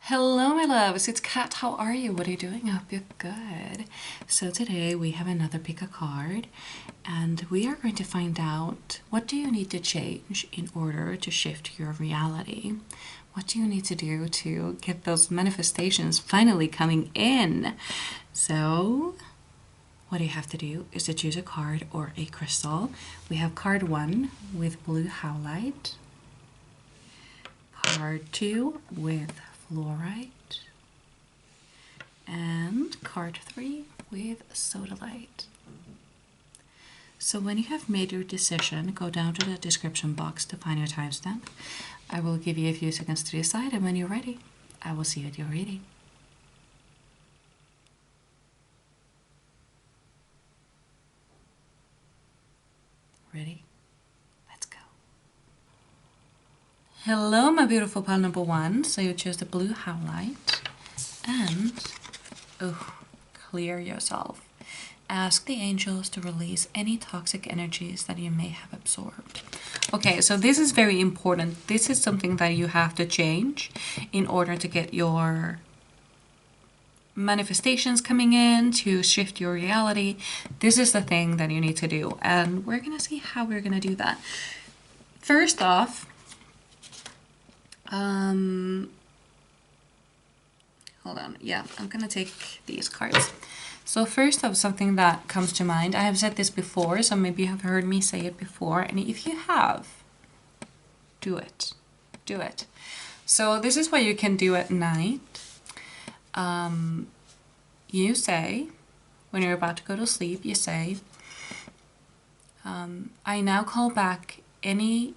Hello my loves, it's Kat. How are you? What are you doing? I hope you're good. So today we have another pick a card and we are going to find out what do you need to change in order to shift your reality. What do you need to do to get those manifestations finally coming in? So what you have to do is to choose a card or a crystal. We have card 1 with blue howlite, card 2 with fluorite, and card 3 with sodalite. So when you have made your decision, go down to the description box to find your timestamp. I will give you a few seconds to decide, and when you're ready, I will see you at your reading. Ready? Let's go. Hello, my beautiful pile number 1. So you chose the blue howlite and clear yourself. Ask the angels to release any toxic energies that you may have absorbed. Okay, so this is very important. This is something that you have to change in order to get your manifestations coming in, to shift your reality. This is the thing that you need to do, and we're gonna see how we're gonna do that. First off, hold on. Yeah, I'm gonna take these cards. So first off, something that comes to mind, I have said this before, so maybe you have heard me say it before, and if you have, do it. Do it. So this is what you can do at night. You say, when you're about to go to sleep, you say, I now call back any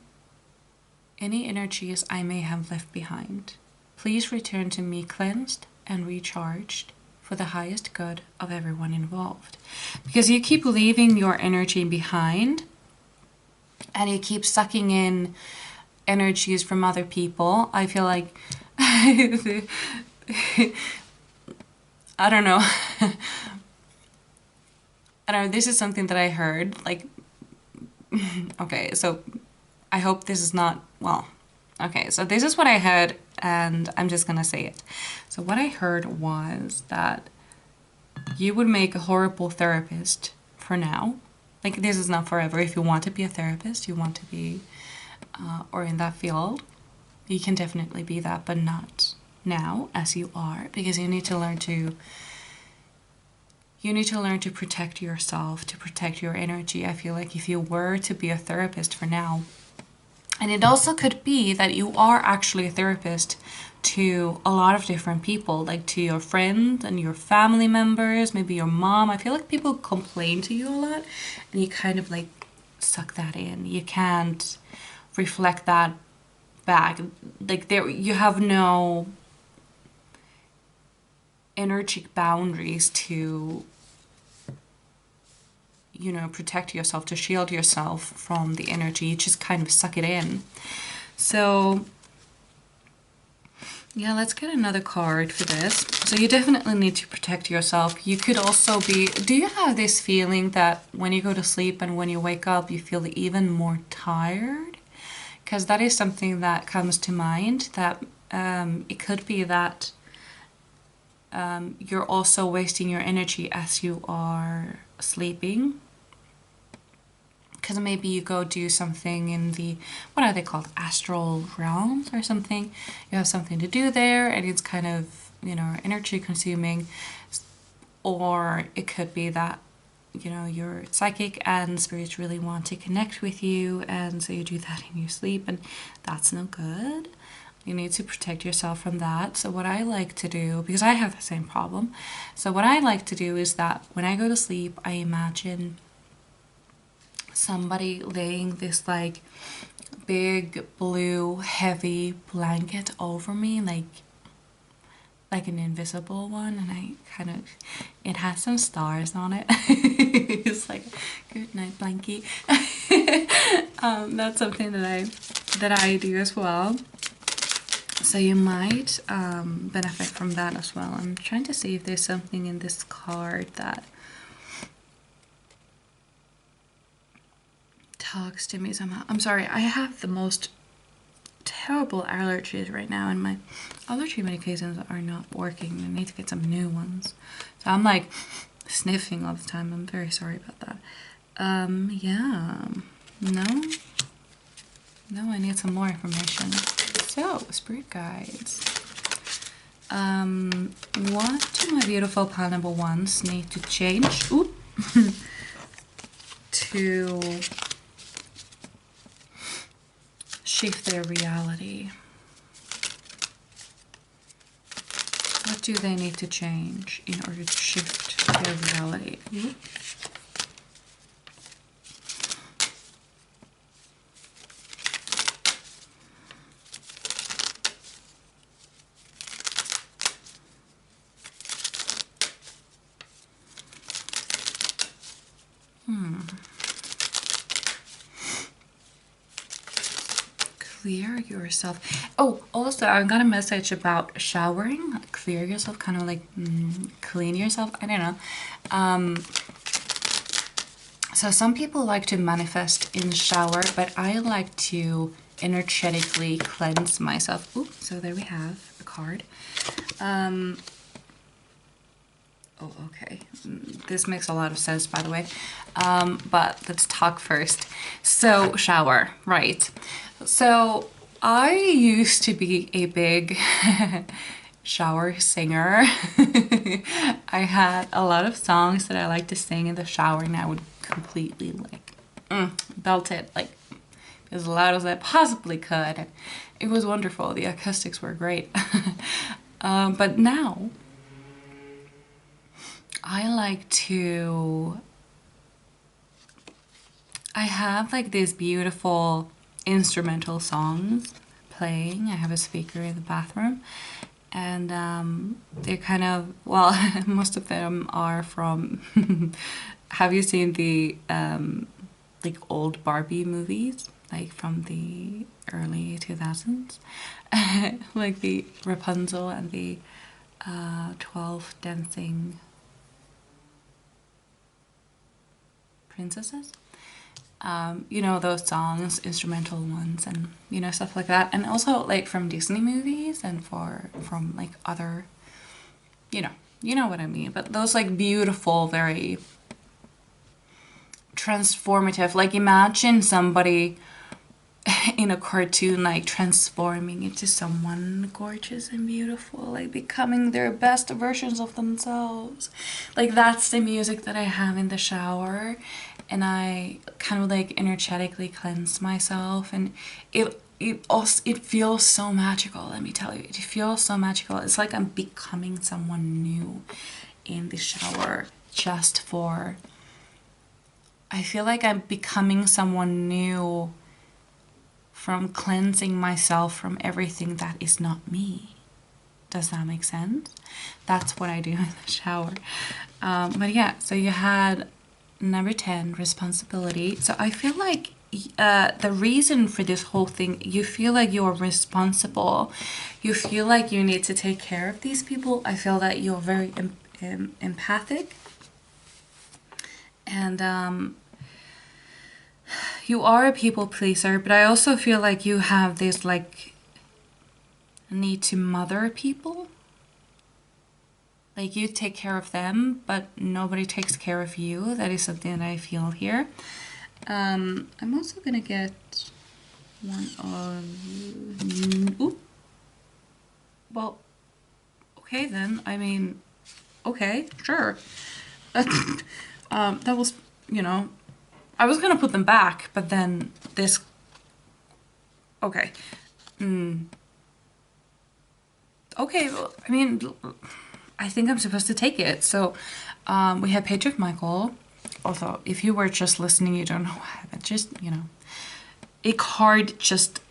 energies I may have left behind. Please return to me cleansed and recharged for the highest good of everyone involved. Because you keep leaving your energy behind and you keep sucking in energies from other people. I feel like I don't know. I don't know, this is something that I heard, like, okay, so I hope this is not, well, okay, so this is what I heard, and I'm just gonna say it. So what I heard was that you would make a horrible therapist for now. Like, this is not forever. If you want to be a therapist, you want to be, or in that field, you can definitely be that, but not now as you are, because you need to learn to protect yourself, to protect your energy. I feel like if you were to be a therapist for now, and it also could be that you are actually a therapist to a lot of different people, like to your friends and your family members, maybe your mom. I feel like people complain to you a lot and you kind of like suck that in. You can't reflect that back. Like you have no energetic boundaries to, you know, protect yourself, to shield yourself from the energy. You just kind of suck it in. So yeah, let's get another card for this. So you definitely need to protect yourself. You could also be, do you have this feeling that when you go to sleep and when you wake up, you feel even more tired? Because that is something that comes to mind, that it could be that you're also wasting your energy as you are sleeping. Because maybe you go do something in the, what are they called, astral realms or something. You have something to do there and it's kind of, you know, energy consuming. Or it could be that, you know, you're psychic and spirits really want to connect with you, and so you do that in your sleep, and that's no good. You need to protect yourself from that. So what I like to do, because I have the same problem, so what I like to do is that when I go to sleep, I imagine somebody laying this like big blue heavy blanket over me, like an invisible one, and I kind of, it has some stars on it. It's like good night blankie. That's something that I do as well. So you might benefit from that as well. I'm trying to see if there's something in this card that talks to me somehow. I'm sorry, I have the most terrible allergies right now, and my allergy medications are not working. I need to get some new ones. So I'm like sniffing all the time. I'm very sorry about that. Yeah. No, I need some more information. So, spirit guides. What do my beautiful pineapple ones need to change? Oop. To shift their reality? What do they need to change in order to shift their reality? Clear yourself. Oh, also I got a message about showering. Clear yourself, kind of like clean yourself. I don't know. So some people like to manifest in the shower, but I like to energetically cleanse myself. Ooh, so there we have a card. Oh, okay. This makes a lot of sense, by the way. But let's talk first. So, shower, right. So, I used to be a big shower singer. I had a lot of songs that I liked to sing in the shower, and I would completely like belt it like as loud as I possibly could. And it was wonderful. The acoustics were great. But now I have like these beautiful instrumental songs playing. I have a speaker in the bathroom, and they're kind of, well, most of them are from have you seen the like old Barbie movies, like from the early 2000s? Like the Rapunzel and the 12 dancing princesses. You know, those songs, instrumental ones, and you know, stuff like that. And also like from Disney movies and from like other, you know what I mean. But those like beautiful, very transformative, like imagine somebody in a cartoon like transforming into someone gorgeous and beautiful, like becoming their best versions of themselves. Like that's the music that I have in the shower, and I kind of like energetically cleanse myself, and it feels so magical. Let me tell you, it feels so magical. It's like I'm becoming someone new in the shower. I feel like I'm becoming someone new from cleansing myself from everything that is not me. Does that make sense? That's what I do in the shower. But yeah, so you had number 10, responsibility. So I feel like the reason for this whole thing, you feel like you're responsible. You feel like you need to take care of these people. I feel that you're very empathic. And you are a people pleaser, but I also feel like you have this like need to mother people. Like you take care of them, but nobody takes care of you. That is something that I feel here. I'm also gonna get one of... Ooh. Well, okay then. I mean, okay, sure. That was, you know, I was gonna put them back, but then this... Okay. Okay, well, I mean, I think I'm supposed to take it. So, we have Page of Michael. Also, if you were just listening, you don't know what happened. Just, you know, a card just...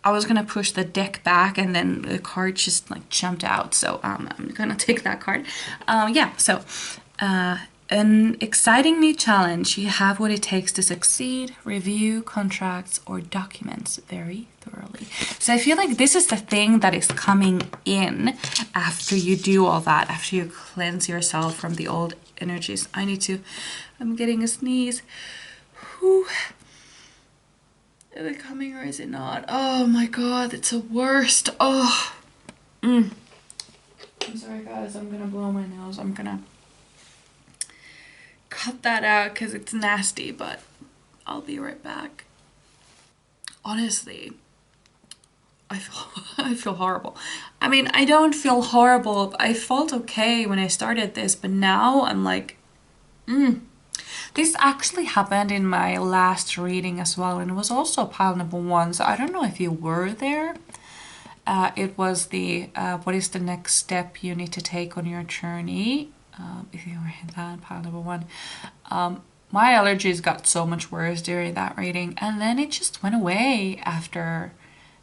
I was gonna push the deck back, and then the card just, like, jumped out. So, I'm gonna take that card. Yeah, so... an exciting new challenge. You have what it takes to succeed. Review contracts or documents very thoroughly. So I feel like this is the thing that is coming in after you do all that, after you cleanse yourself from the old energies. I'm getting a sneeze. Whew. Is it coming or is it not? Oh my god, it's the worst. Oh. I'm sorry guys, I'm gonna blow my nose. I'm gonna cut that out because it's nasty, but I'll be right back. Honestly, I feel horrible. I mean, I don't feel horrible. I felt okay when I started this, but now I'm like, This actually happened in my last reading as well, and it was also pile number 1, so I don't know if you were there. It was the, what is the next step you need to take on your journey? If you were in that, pile number 1. My allergies got so much worse during that reading, and then it just went away after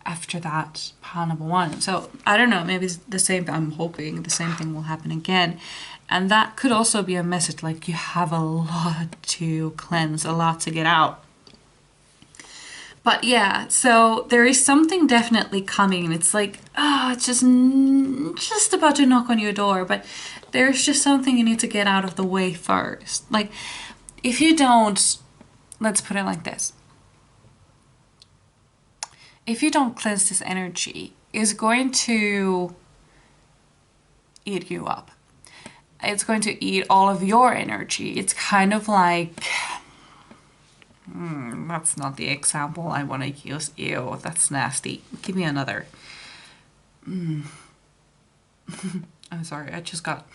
that, pile number 1. So I don't know, maybe it's the same. I'm hoping the same thing will happen again, and that could also be a message, like you have a lot to cleanse, a lot to get out. But yeah, so there is something definitely coming, and it's like, it's just about to knock on your door, but there's just something you need to get out of the way first. Like, if you don't, let's put it like this. If you don't cleanse this energy, it's going to eat you up. It's going to eat all of your energy. It's kind of like, that's not the example I want to use. Ew, that's nasty. Give me another. I'm sorry, I just got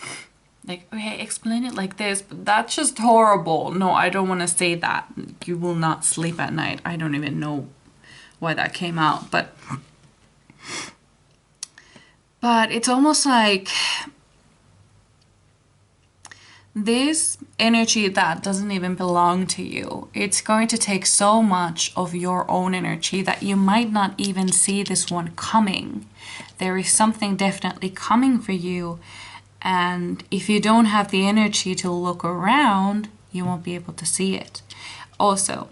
like, okay, explain it like this, but that's just horrible. No, I don't want to say that. You will not sleep at night. I don't even know why that came out, but it's almost like this energy that doesn't even belong to you. It's going to take so much of your own energy that you might not even see this one coming. There is something definitely coming for you, and if you don't have the energy to look around, you won't be able to see it. Also,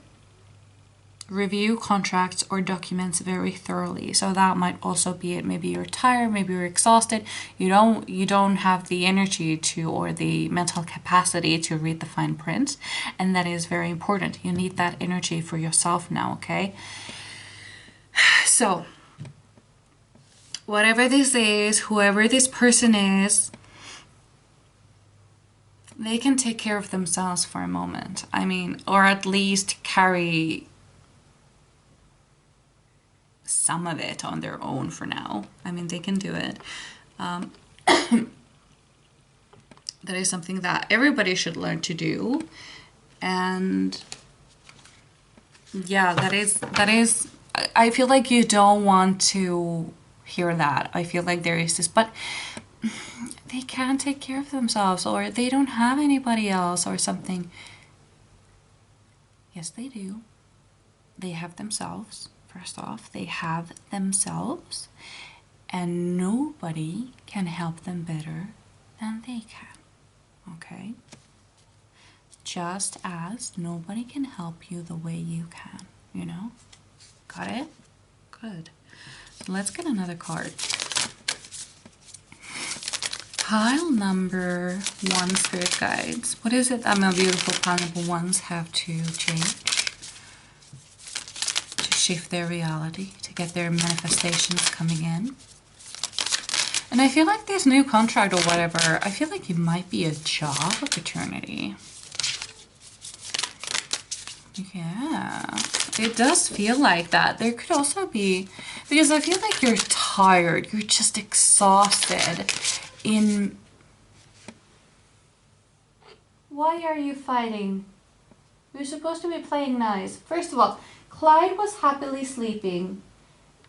review contracts or documents very thoroughly. So that might also be it. Maybe you're tired, maybe you're exhausted. You don't have the energy to, or the mental capacity to read the fine print, and that is very important. You need that energy for yourself now, okay? So whatever this is, whoever this person is, they can take care of themselves for a moment. I mean, or at least carry some of it on their own for now. I mean, they can do it. That is something that everybody should learn to do. And yeah, that is, I feel like you don't want to hear that. I feel like there is this, but they can't take care of themselves, or they don't have anybody else or something. Yes, they do. They have themselves. First off, they have themselves, and nobody can help them better than they can, okay? Just as nobody can help you the way you can, you know? Got it? Good. So let's get another card. Pile number 1, Spirit Guides. What is it that my beautiful pile number 1s have to change? Shift their reality, to get their manifestations coming in. And I feel like this new contract or whatever, I feel like it might be a job opportunity. Yeah, it does feel like that. There could also be, because I feel like you're tired, you're just exhausted in... Why are you fighting? You're supposed to be playing nice. First of all, Clyde was happily sleeping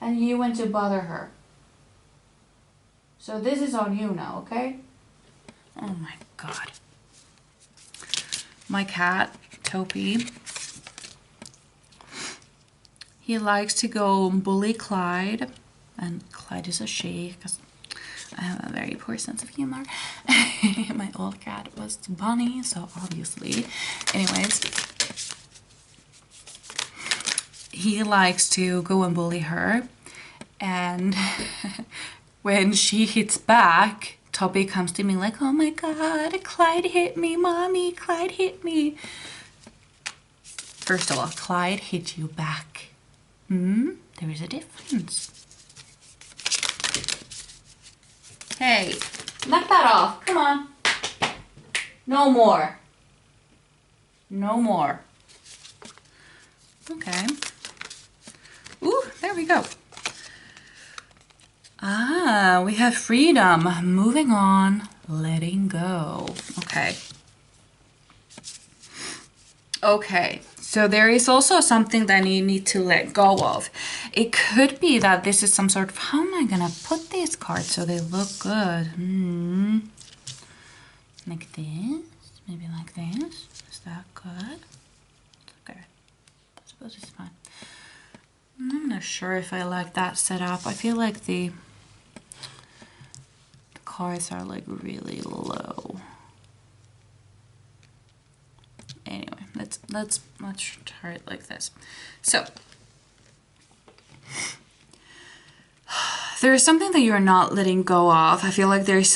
and you went to bother her. So this is on you now, okay? Oh my god. My cat, Topi, he likes to go bully Clyde, and Clyde is a she because I have a very poor sense of humor. My old cat was Bunny, so obviously. Anyways, he likes to go and bully her, and when she hits back, Toby comes to me like, oh my god, Clyde hit me, mommy, Clyde hit me. First of all, Clyde hit you back. There is a difference. Hey, knock that off. Come on. No more. No more. Okay. Ooh, there we go. Ah, we have freedom. Moving on. Letting go. Okay. Okay. So there is also something that you need to let go of. It could be that this is some sort of, how am I gonna put these cards so they look good? Like this, maybe like this. Is that good? Okay, I suppose it's fine. I'm not sure if I like that setup. I feel like the cards are like really low. Anyway, let's try it like this. So there is something that you're not letting go of. I feel like there is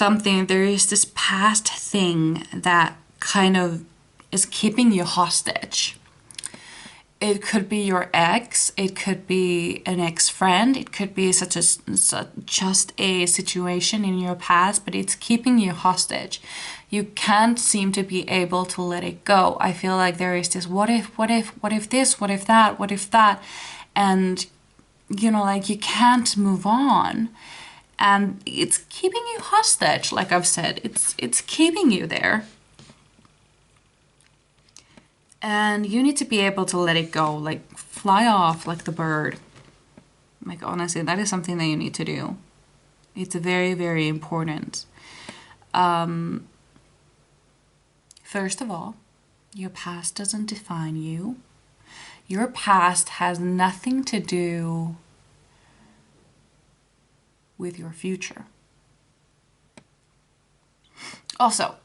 this past thing that kind of is keeping you hostage. It could be your ex, it could be an ex-friend, it could be just a situation in your past, but it's keeping you hostage. You can't seem to be able to let it go. I feel like there is this what if this, what if that, and you know, like you can't move on. And it's keeping you hostage, like I've said. It's keeping you there. And you need to be able to let it go, like fly off like the bird. Like honestly, that is something that you need to do. It's very, very important. First of all, your past doesn't define you. Your past has nothing to do with your future. Also,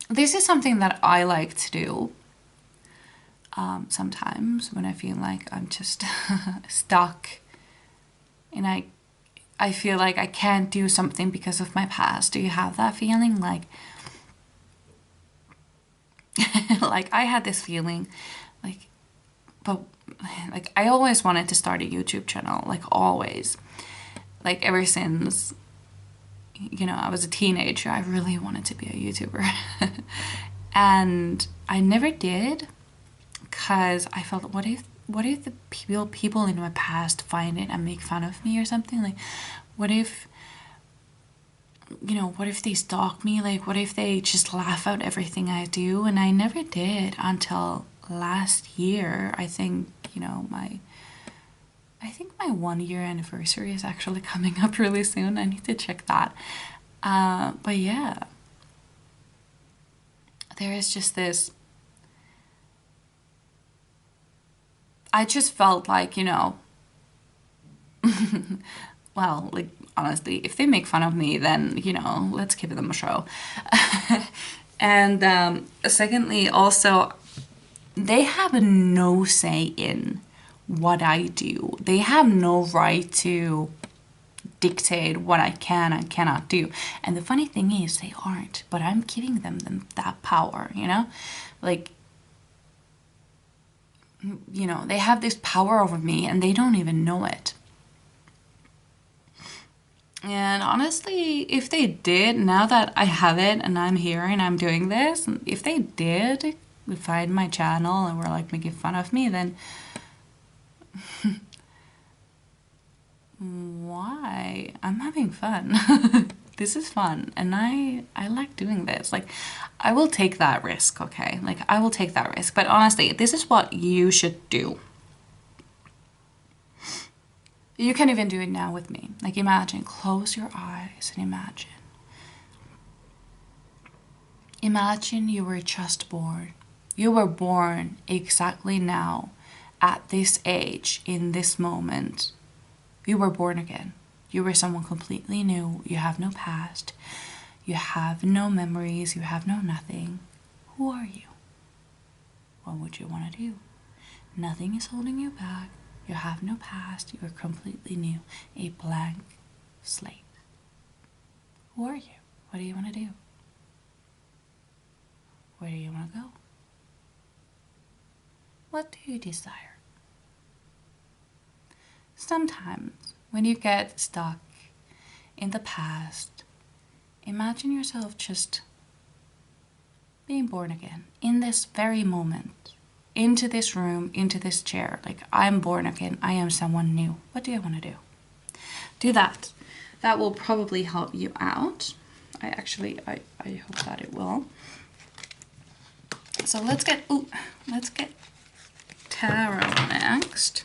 this is something that I like to do sometimes when I feel like I'm just stuck and I feel like I can't do something because of my past. Do you have that feeling? Like like I had this feeling but I always wanted to start a YouTube channel, like always. Like ever since, you know, I was a teenager, I really wanted to be a YouTuber. And I never did because I felt, what if the people in my past find it and make fun of me or something? Like, what if, you know, what if they stalk me? Like, what if they just laugh at everything I do? And I never did until last year. I think, you know, my 1-year anniversary is actually coming up really soon. I need to check that. But yeah, there is just this, I just felt like, you know, well, like, honestly, if they make fun of me, then, you know, let's give them a show. And secondly, also, they have no say in what I do. They have no right to dictate what I can and cannot do. And the funny thing is, they aren't, but I'm giving them that power, you know? Like, you know, they have this power over me and they don't even know it. And honestly, if they did, now that I have it and I'm here and I'm doing this, if they did find my channel and were like making fun of me, then why? I'm having fun. This is fun and I like doing this. Like, I will take that risk, okay? Like, I will take that risk. But honestly, this is what you should do. You can even do it now with me. Like, imagine, close your eyes and imagine. Imagine you were just born. You were born exactly now, at this age, in this moment. You were born again. You were someone completely new. You have no past. You have no memories. You have no nothing. Who are you? What would you want to do? Nothing is holding you back. You have no past. You are completely new. A blank slate. Who are you? What do you want to do? Where do you want to go? What do you desire? sometimes when you get stuck in the past, imagine yourself just being born again in this very moment, into this room, into this chair. Like, I'm born again. I am someone new. What do you want to do? Do that. That will probably help you out. I hope that it will. So let's get tarot next.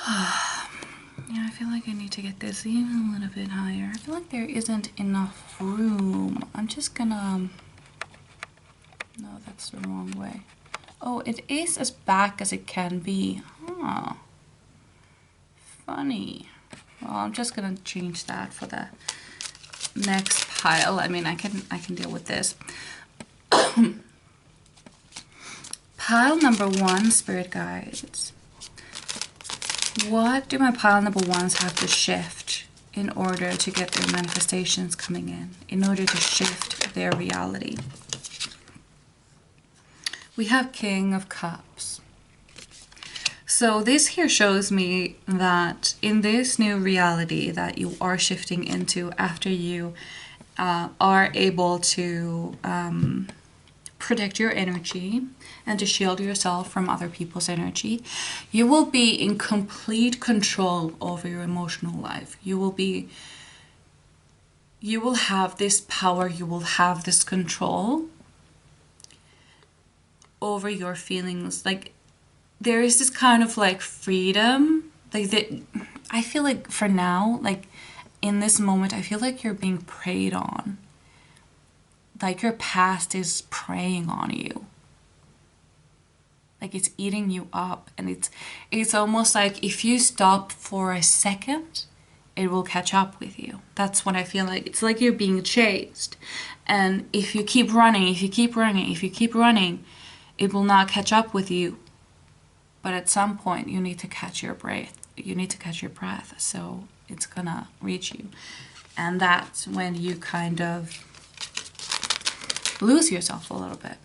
Yeah, I feel like I need to get this even a little bit higher. I feel like there isn't enough room. I'm just gonna... No, that's the wrong way. Oh, it is as back as it can be. Huh. Funny. Well, I'm just gonna change that for the next pile. I mean, I can deal with this. Pile number 1, Spirit Guides. What do my pile number 1s have to shift in order to get their manifestations coming in order to shift their reality? We have King of Cups. So this here shows me that in this new reality that you are shifting into after you are able to protect your energy and to shield yourself from other people's energy, you will be in complete control over your emotional life. You will have this power, you will have this control over your feelings. Like, there is this kind of like freedom, like that. I feel like for now, like in this moment, I feel like you're being preyed on. Like your past is preying on you. Like it's eating you up, and it's almost like if you stop for a second, it will catch up with you. That's what I feel like. It's like you're being chased, and if you keep running, if you keep running, it will not catch up with you. But at some point, you need to catch your breath. You need to catch your breath, so it's gonna reach you, and that's when you kind of lose yourself a little bit.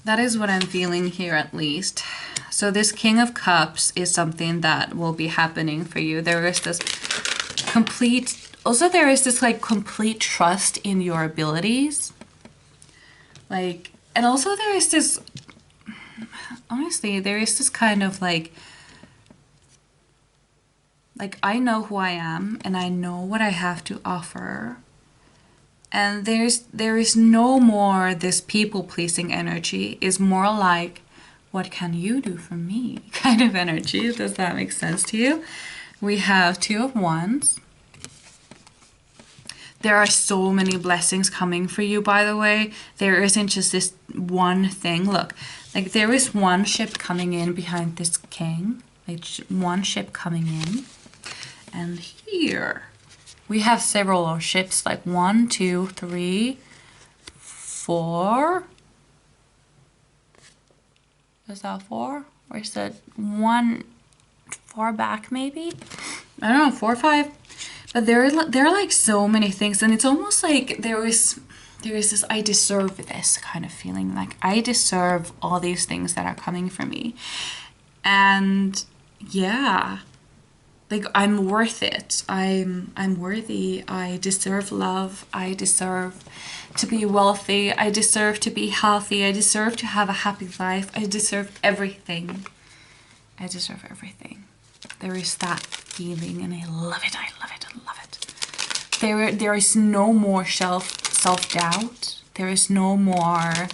That is what I'm feeling here, at least. So this King of Cups is something that will be happening for you. There is this complete, also there is this like complete trust in your abilities. Like, and also there is this, honestly, there is this kind of like I know who I am and I know what I have to offer. And there is no more this people-pleasing energy. It's more like, what can you do for me kind of energy. Does that make sense to you? We have 2 of Wands. There are so many blessings coming for you, by the way. There isn't just this one thing. Look, like there is one ship coming in behind this king. Like one ship coming in. And here we have several ships, like 1, 2, 3, 4. Is that 4? Or is that 1 far back maybe? I don't know, 4 or 5. But there are like so many things, and it's almost like there is this I deserve this kind of feeling. Like I deserve all these things that are coming for me. And yeah. Like, I'm worth it. I'm worthy. I deserve love. I deserve to be wealthy. I deserve to be healthy. I deserve to have a happy life. I deserve everything. I deserve everything. There is that feeling, and I love it. I love it. I love it. There is no more self-doubt. There is no more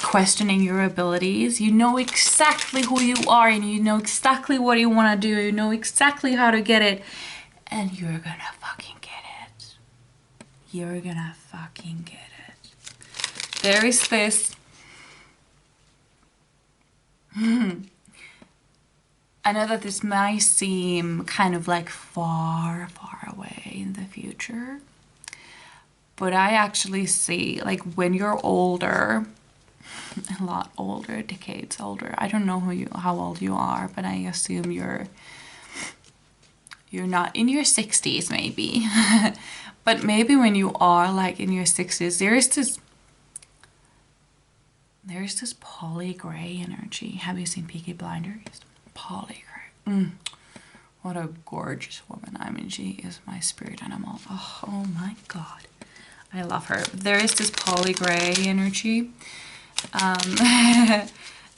questioning your abilities. You know exactly who you are, and you know exactly what you want to do. You know exactly how to get it, and you're gonna fucking get it. You're gonna fucking get it. There is this I know that this might seem kind of like far away in the future, but I actually see, like, when you're older, a lot older, decades older. I don't know how old you are, but I assume you're not in your 60s maybe. But maybe when you are like in your 60s, there is this There's this Polly Gray energy. Have you seen Peaky Blinders? Polly Gray. What a gorgeous woman. I mean, she is my spirit animal. Oh my god. I love her. There is this Polly Gray energy.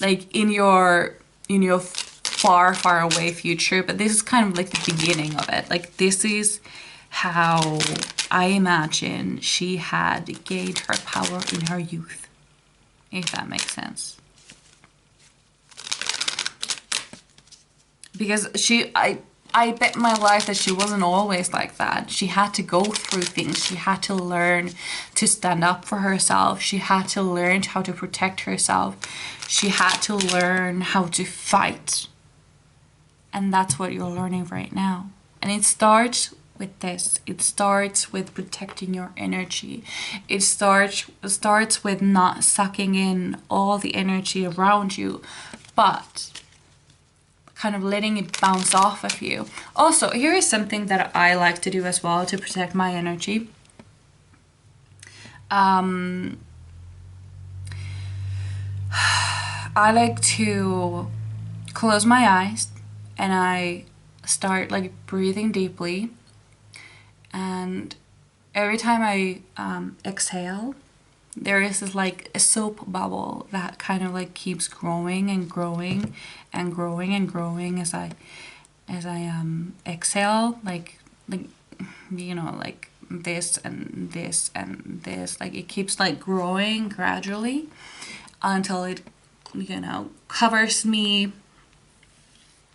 Like in your far away future, but this is kind of like the beginning of it. Like this is how I imagine she had gained her power in her youth, if that makes sense. Because I bet my life that she wasn't always like that. She had to go through things. She had to learn to stand up for herself. She had to learn how to protect herself. She had to learn how to fight. And that's what you're learning right now. And it starts with this. It starts with protecting your energy. It starts with not sucking in all the energy around you, but kind of letting it bounce off of you. Also, here is something that I like to do as well to protect my energy. I like to close my eyes and I start like breathing deeply, and every time I exhale, there is this like a soap bubble that kind of like keeps growing and growing and growing and growing as I exhale, like you know, like this and this and this, like it keeps like growing gradually until it, you know, covers me,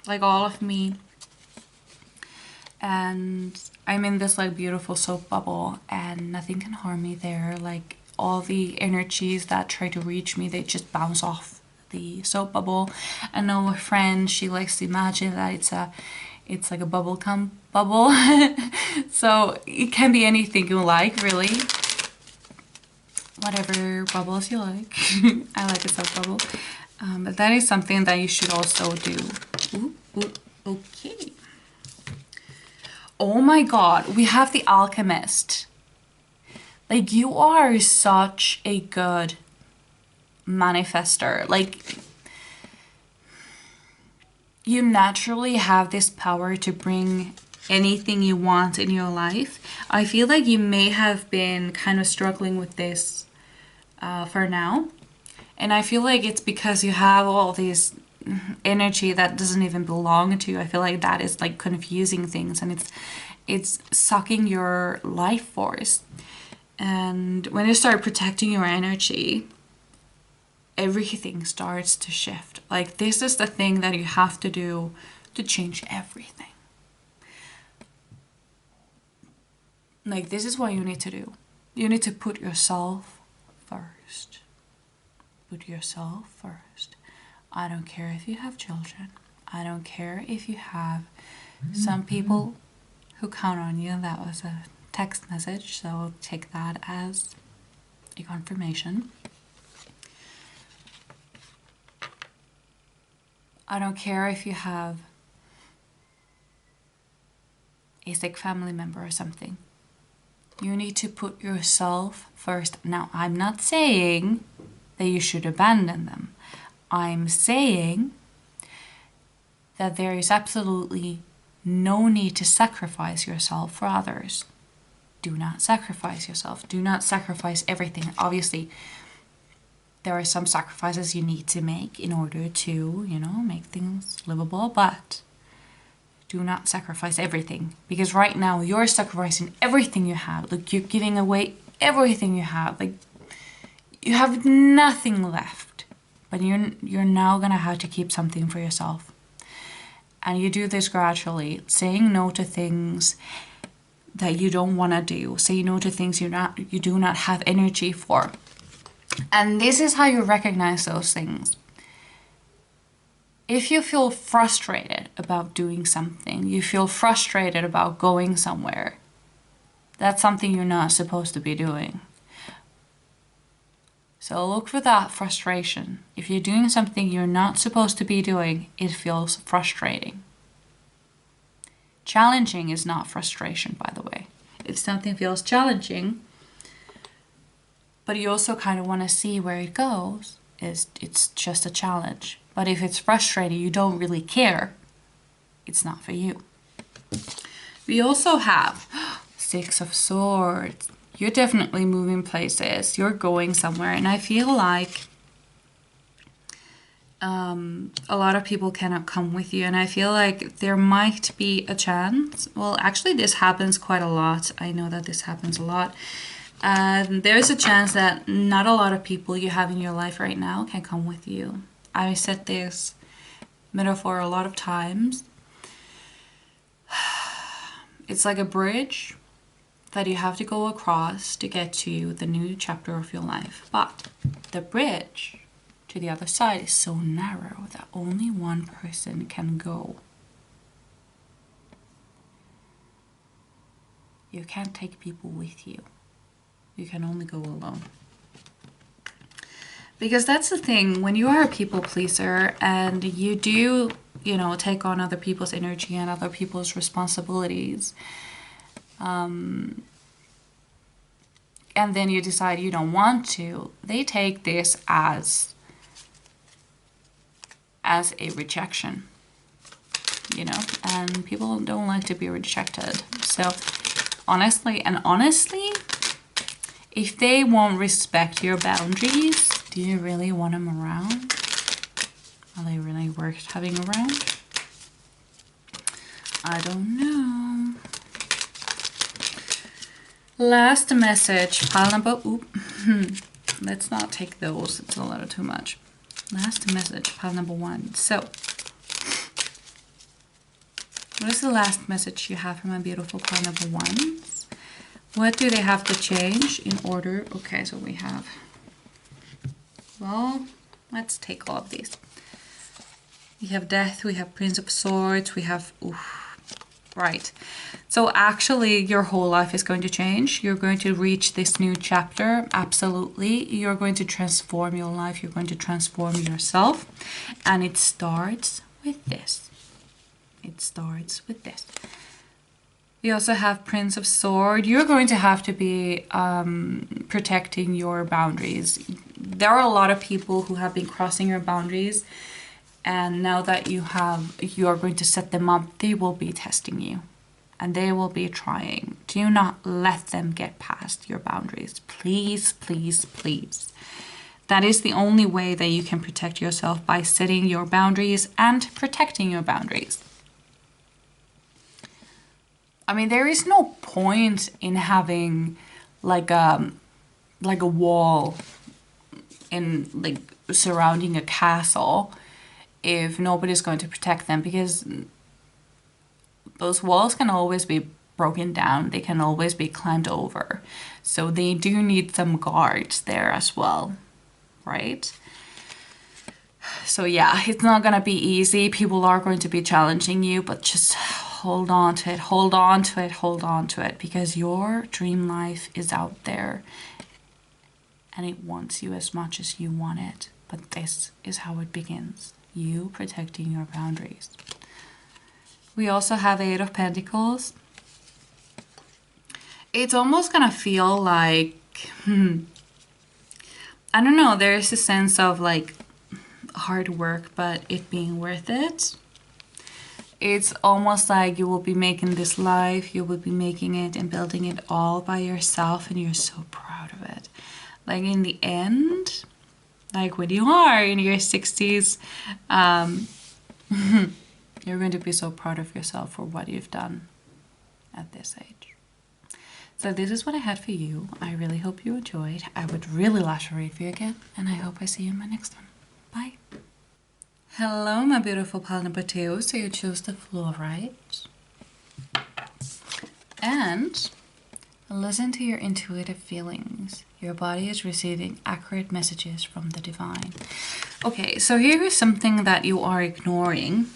like all of me, and I'm in this like beautiful soap bubble and nothing can harm me there. Like all the energies that try to reach me, they just bounce off the soap bubble. I know a friend, she likes to imagine that it's like a bubble gum bubble. So it can be anything you like, really. Whatever bubbles you like. I like a soap bubble. But that is something that you should also do. Okay. Oh my god, we have the Alchemist. Like, you are such a good manifester. Like, you naturally have this power to bring anything you want in your life. I feel like you may have been kind of struggling with this for now. And I feel like it's because you have all this energy that doesn't even belong to you. I feel like that is like confusing things, and it's sucking your life force. And when you start protecting your energy, everything starts to shift. Like, this is the thing that you have to do to change everything. Like, this is what you need to do. You need to put yourself first. Put yourself first. I don't care if you have children. I don't care if you have some people who count on you. That was a text message, so take that as a confirmation. I don't care if you have a sick family member or something. You need to put yourself first. Now, I'm not saying that you should abandon them. I'm saying that there is absolutely no need to sacrifice yourself for others. Do not sacrifice yourself. Do not sacrifice everything. Obviously, there are some sacrifices you need to make in order to, you know, make things livable, but do not sacrifice everything. Because right now, you're sacrificing everything you have. Like, you're giving away everything you have. Like, you have nothing left. But you're now gonna have to keep something for yourself. And you do this gradually, saying no to things that you don't want to do. Say no to things you do not have energy for. And this is how you recognize those things. If you feel frustrated about doing something, you feel frustrated about going somewhere, that's something you're not supposed to be doing. So look for that frustration. If you're doing something you're not supposed to be doing, it feels frustrating. Challenging is not frustration, by the way. If something feels challenging, but you also kind of want to see where it goes, it's just a challenge. But if it's frustrating, you don't really care, it's not for you. We also have Six of Swords. You're definitely moving places. You're going somewhere. And I feel like a lot of people cannot come with you. And I feel like there might be a chance. Well, actually, this happens quite a lot. I know that this happens a lot. There's a chance that not a lot of people you have in your life right now can come with you. I said this metaphor a lot of times. It's like a bridge that you have to go across to get to the new chapter of your life. But the bridge to the other side is so narrow that only one person can go. You can't take people with you. You can only go alone. Because that's the thing, when you are a people pleaser and you do, you know, take on other people's energy and other people's responsibilities, and then you decide you don't want to, they take this as a rejection, you know, and people don't like to be rejected. So honestly, if they won't respect your boundaries, do you really want them around? Are they really worth having around? I don't know. Last message, pile number, let's not take those, it's a little too much. Last message, pile number 1. So, what is the last message you have for my beautiful pile number 1s? What do they have to change in order? Okay, so we have, well, let's take all of these. We have Death, we have Prince of Swords, we have, right. So actually your whole life is going to change. You're going to reach this new chapter, absolutely. You're going to transform your life, you're going to transform yourself. And it starts with this. It starts with this. We also have Prince of Swords. You're going to have to be protecting your boundaries. There are a lot of people who have been crossing your boundaries, and now that you are going to set them up, they will be testing you, and they will be trying. Do not let them get past your boundaries. Please, please, please. That is the only way that you can protect yourself, by setting your boundaries and protecting your boundaries. I mean, there is no point in having like a wall in like surrounding a castle if nobody's going to protect them, because those walls can always be broken down, they can always be climbed over. So they do need some guards there as well, right? So yeah, it's not gonna be easy. People are going to be challenging you, but just hold on to it, hold on to it, hold on to it, because your dream life is out there and it wants you as much as you want it. But this is how it begins. You protecting your boundaries. We also have 8 of Pentacles. It's almost gonna feel like, I don't know, there's a sense of like hard work, but it being worth it. It's almost like you will be making this life, you will be making it and building it all by yourself, and you're so proud of it. Like in the end, like when you are in your 60s, you're going to be so proud of yourself for what you've done at this age. So this is what I had for you. I really hope you enjoyed. I would really love to read for you again, and I hope I see you in my next one. Bye. Hello, my beautiful pile number 2. So you chose the fluorite. And listen to your intuitive feelings. Your body is receiving accurate messages from the divine. Okay, so here is something that you are ignoring.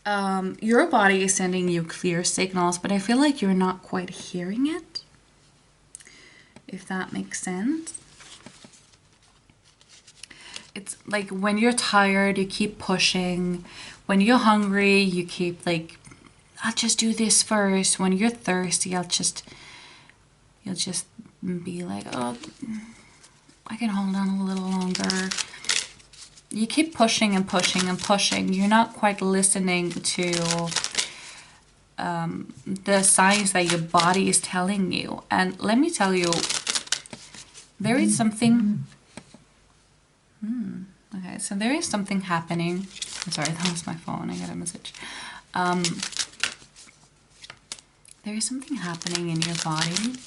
Your body is sending you clear signals, but I feel like you're not quite hearing it, if that makes sense. It's like when you're tired, you keep pushing. When you're hungry, you keep like, I'll just do this first. When you're thirsty, you'll just be like, oh, I can hold on a little longer. You keep pushing and pushing and pushing. You're not quite listening to the signs that your body is telling you. And let me tell you, there is something... Okay, so there is something happening. I'm sorry, that was my phone. I got a message. There is something happening in your body.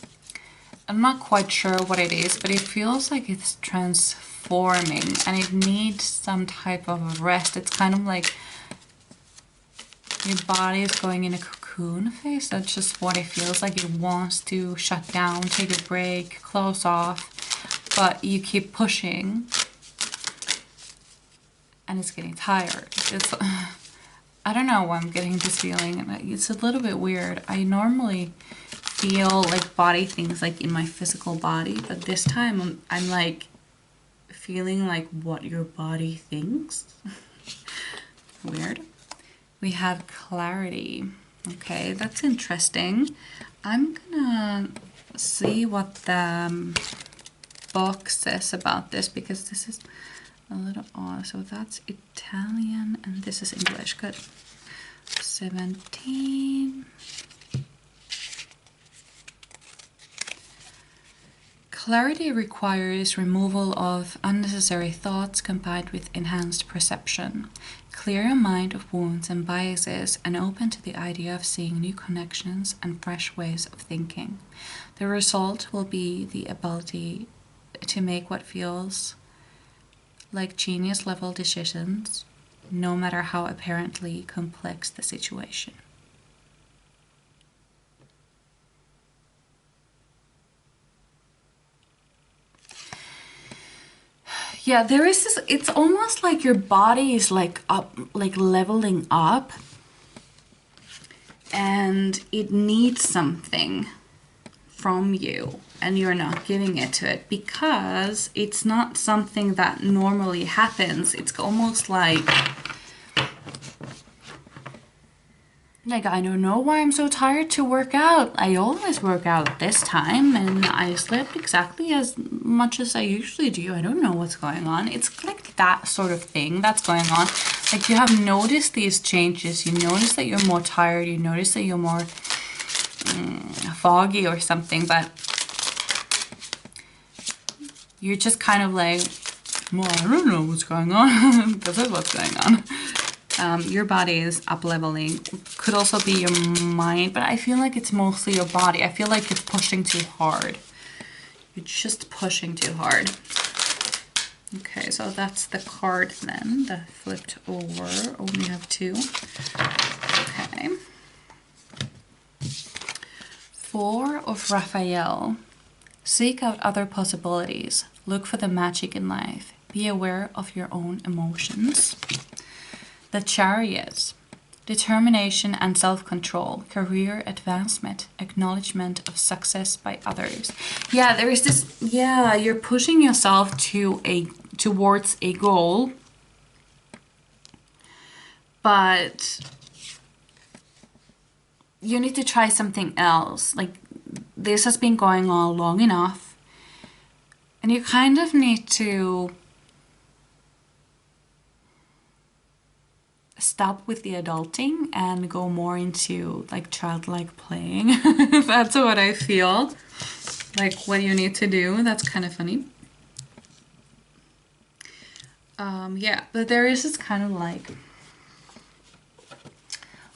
I'm not quite sure what it is, but it feels like it's transforming and it needs some type of rest. It's kind of like your body is going in a cocoon phase. That's just what it feels like. It wants to shut down, take a break, close off, but you keep pushing and it's getting tired. It's... I don't know why I'm getting this feeling. It's a little bit weird. I normally feel like body things like in my physical body, but this time I'm like feeling like what your body thinks. Weird. We have clarity. Okay, that's interesting. I'm gonna see what the book says about this because this is a little odd. So that's Italian and this is English. Good. 17. Clarity requires removal of unnecessary thoughts combined with enhanced perception. Clear your mind of wounds and biases and open to the idea of seeing new connections and fresh ways of thinking. The result will be the ability to make what feels like genius level decisions, no matter how apparently complex the situation. Yeah, there is this, it's almost like your body is like up, like leveling up, and it needs something from you and you're not giving it to it because it's not something that normally happens. It's almost like I don't know why I'm so tired to work out. I always work out this time and I slept exactly as much as I usually do. I don't know what's going on. It's like that sort of thing that's going on. Like you have noticed these changes. You notice that you're more tired. You notice that you're more foggy or something, but you're just kind of like, well, I don't know what's going on. This is what's going on. Your body is up leveling. Could also be your mind, but I feel like it's mostly your body. I feel like it's pushing too hard. You're just pushing too hard. Okay, so that's the card then that flipped over. Only have two. Okay. 4 of Raphael. Seek out other possibilities. Look for the magic in life. Be aware of your own emotions. The Chariot. Determination and self-control. Career advancement. Acknowledgement of success by others. Yeah, there is this... Yeah, you're pushing yourself towards a goal. But you need to try something else. Like, this has been going on long enough. And you kind of need to stop with the adulting and go more into like childlike playing. That's what I feel like what you need to do. That's kind of funny. Yeah, but there is this kind of like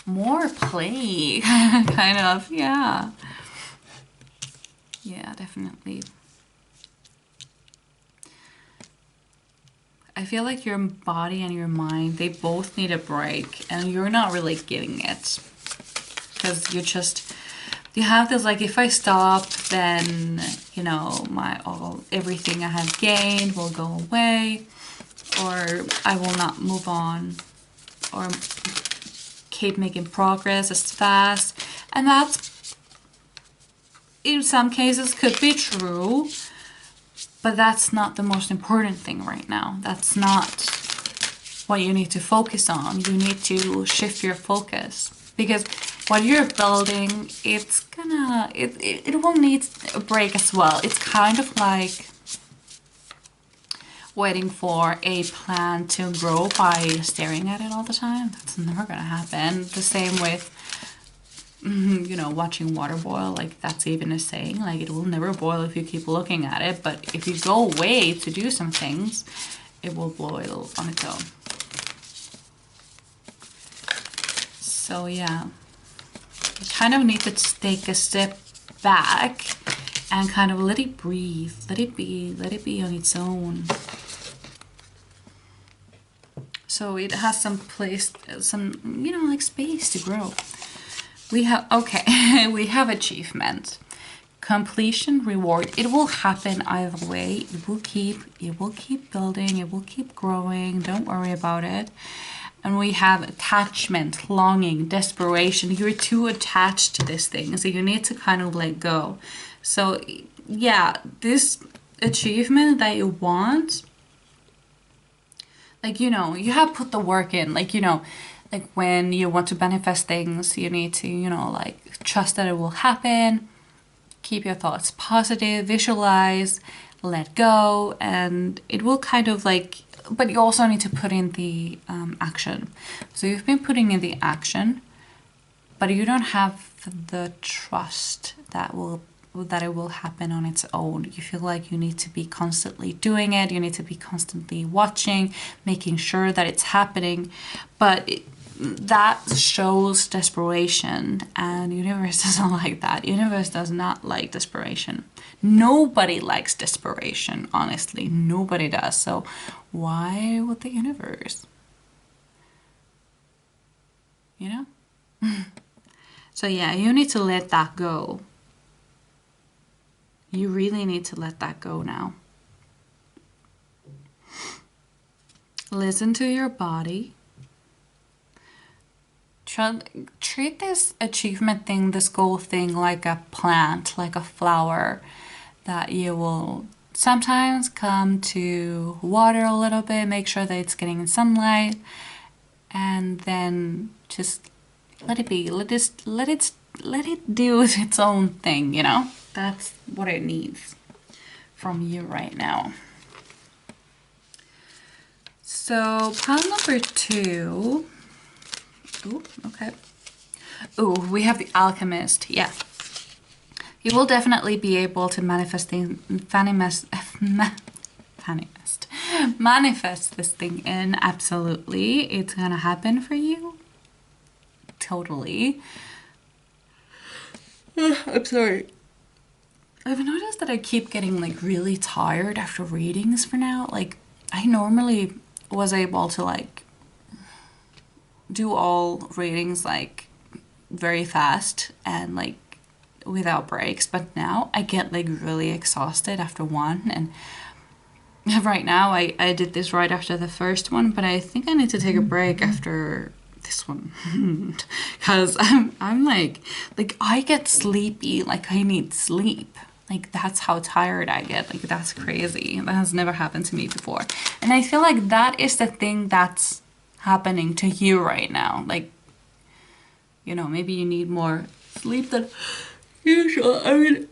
more play kind of, yeah. Yeah, definitely. I feel like your body and your mind, they both need a break and you're not really getting it. Because you're just, you have this like, if I stop, then, you know, everything I have gained will go away. Or I will not move on. Or keep making progress as fast. And that's, in some cases, could be true. But that's not the most important thing right now. That's not what you need to focus on. You need to shift your focus. Because what you're building, it's gonna... It will need a break as well. It's kind of like... waiting for a plant to grow by staring at it all the time. That's never gonna happen. The same with, you know, watching water boil. Like, that's even a saying, like, it will never boil if you keep looking at it, but if you go away to do some things, it will boil on its own. So yeah, you kind of need to take a step back and kind of let it breathe, let it be on its own. So it has some place, some, you know, like space to grow. We have, okay, we have achievement, completion, reward. It will happen either way. It will keep building, it will keep growing. Don't worry about it. And we have attachment, longing, desperation. You're too attached to this thing, so you need to kind of let go. So yeah, this achievement that you want, like, you know, you have put the work in, like, you know, like when you want to manifest things, you need to, you know, like trust that it will happen, keep your thoughts positive, visualize, let go, and it will kind of like, but you also need to put in the action. So you've been putting in the action, but you don't have the trust that it will happen on its own. You feel like you need to be constantly doing it. You need to be constantly watching, making sure that it's happening. But that shows desperation, and universe doesn't like that. Universe does not like desperation. Nobody likes desperation, honestly. Nobody does. So why would the universe? You know? So yeah, you need to let that go. You really need to let that go now. Listen to your body. Treat this achievement thing, this goal thing, like a plant, like a flower that you will sometimes come to water a little bit, make sure that it's getting sunlight, and then just let it be. Let it do its own thing, you know? That's what it needs from you right now. So pile number 2. Ooh, okay. Ooh, we have the alchemist. Yeah. You will definitely be able to manifest this thing in. Absolutely. It's gonna happen for you. Totally. I'm sorry. I've noticed that I keep getting like really tired after readings for now. Like, I normally was able to like do all readings like very fast and like without breaks, but now I get like really exhausted after one. And right now I did this right after the first one, but I think I need to take a break after this one because I'm like I get sleepy, like I need sleep. Like, that's how tired I get. Like, that's crazy. That has never happened to me before. And I feel like that is the thing that's happening to you right now. Like, you know, maybe you need more sleep than usual. I mean,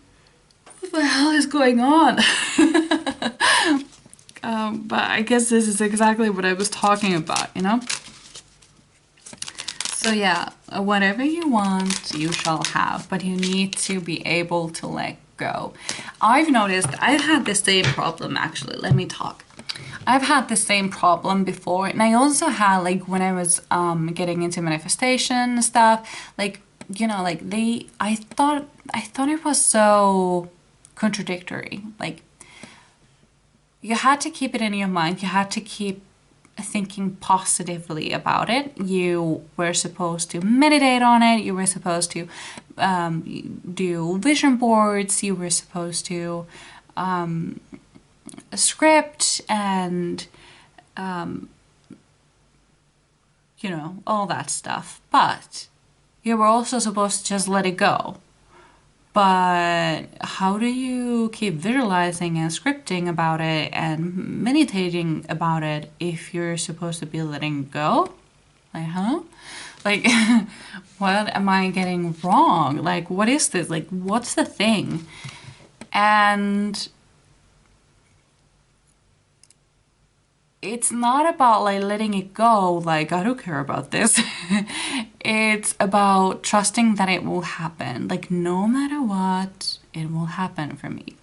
what the hell is going on? But I guess this is exactly what I was talking about, you know? So yeah, whatever you want, you shall have. But you need to be able to let go. I've noticed I've had the same problem, actually. Let me talk. I've had the same problem before, and I also had, like, when I was getting into manifestation stuff, like, you know, like I thought it was so contradictory. Like, you had to keep it in your mind. You had to keep thinking positively about it. You were supposed to meditate on it. You were supposed to do vision boards. You were supposed to script and you know, all that stuff. But you were also supposed to just let it go. But how do you keep visualizing and scripting about it and meditating about it if you're supposed to be letting go? Like, huh? Like, what am I getting wrong? Like, what is this? Like, what's the thing? And it's not about like letting it go, like I don't care about this. It's about trusting that it will happen. Like no matter what, it will happen for me.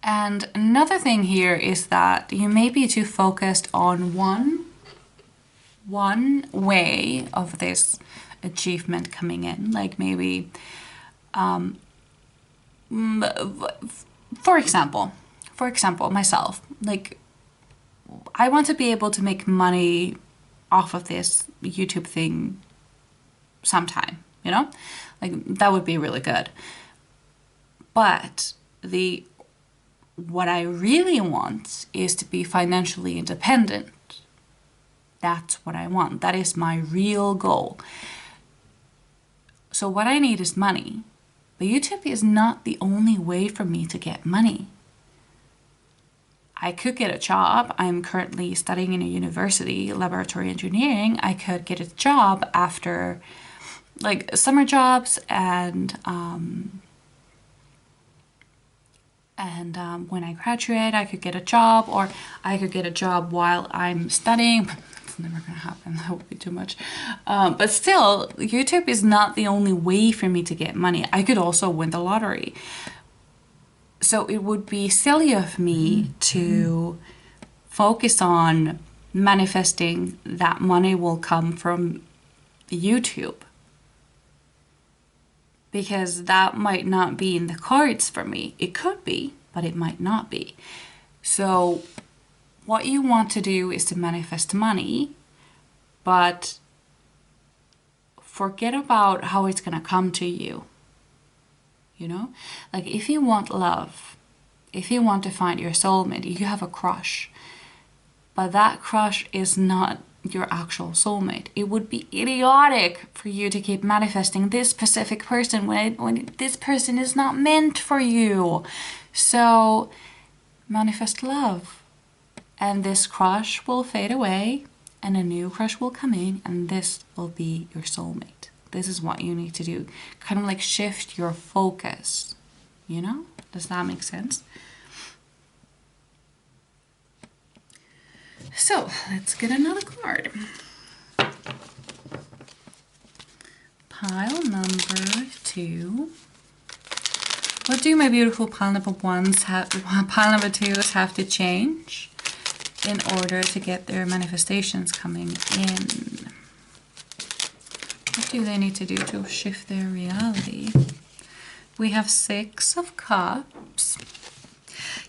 And another thing here is that you may be too focused on one way of this achievement coming in. Like maybe, for example, myself, like I want to be able to make money off of this YouTube thing sometime, you know? Like that would be really good. But what I really want is to be financially independent. That's what I want. That is my real goal. So what I need is money. But YouTube is not the only way for me to get money. I could get a job. I'm currently studying in a university, laboratory engineering. I could get a job after like summer jobs and when I graduate, I could get a job, or I could get a job while I'm studying. But that's never gonna happen. That would be too much. But still, YouTube is not the only way for me to get money. I could also win the lottery. So it would be silly of me to focus on manifesting that money will come from YouTube, because that might not be in the cards for me. It could be, but it might not be. So what you want to do is to manifest money, but forget about how it's going to come to you. You know, like if you want love, if you want to find your soulmate, you have a crush, but that crush is not your actual soulmate. It would be idiotic for you to keep manifesting this specific person when this person is not meant for you. So manifest love, and this crush will fade away and a new crush will come in, and this will be your soulmate. This is what you need to do. Kind of like shift your focus, you know? Does that make sense? So let's get another card. Pile number 2. What do my beautiful pile number 2s have to change in order to get their manifestations coming in? What do they need to do to shift their reality? We have 6 of Cups.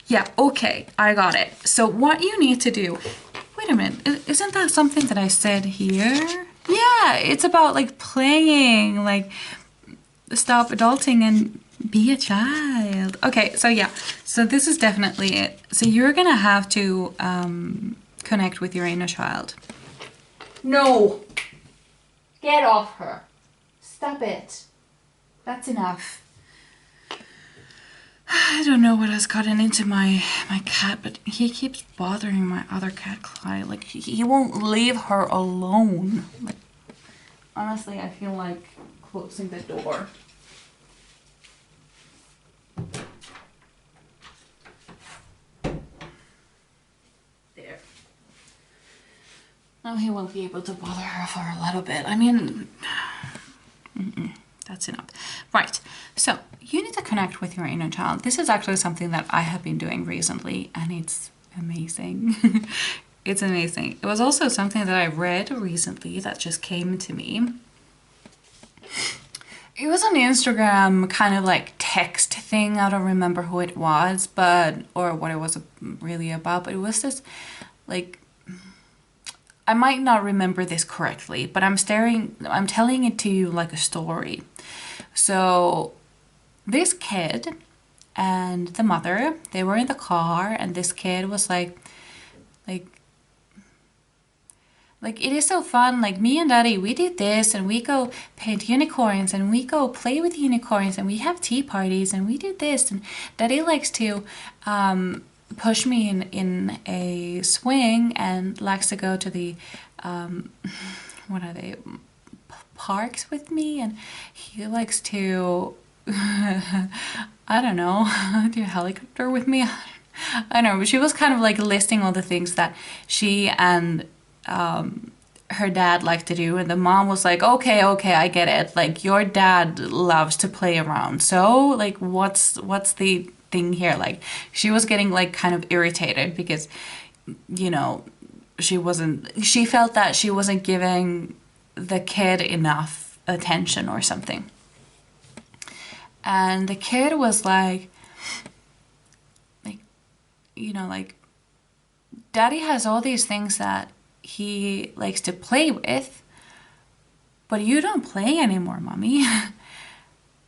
Yeah, okay, I got it. So what you need to do... Wait a minute, isn't that something that I said here? Yeah, it's about like playing, like stop adulting and be a child. Okay, so yeah, so this is definitely it. So you're gonna have to connect with your inner child. No! Get off her. Stop it. That's enough. I don't know what has gotten into my cat, but he keeps bothering my other cat, Clyde. Like, he won't leave her alone. Like, honestly, I feel like closing the door. There. Now he won't be able to bother her for a little bit. I mean, that's enough. Right, so you need to connect with your inner child. This is actually something that I have been doing recently, and it's amazing. It's amazing. It was also something that I read recently that just came to me. It was an Instagram kind of like text thing. I don't remember who it was, or what it was really about, but it was this like, I might not remember this correctly, but I'm telling it to you like a story. So this kid and the mother, they were in the car, and this kid was like it is so fun, like me and daddy, we did this, and we go paint unicorns, and we go play with unicorns, and we have tea parties, and we did this, and daddy likes to push me in a swing, and likes to go to the what are they, parks with me, and he likes to I don't know, do a helicopter with me. I know, but she was kind of like listing all the things that she and her dad liked to do, and the mom was like, okay, I get it, like your dad loves to play around, so like what's the thing here? Like she was getting like kind of irritated because, you know, she felt that she wasn't giving the kid enough attention or something. And the kid was like, you know, like, Daddy has all these things that he likes to play with, but you don't play anymore, Mommy.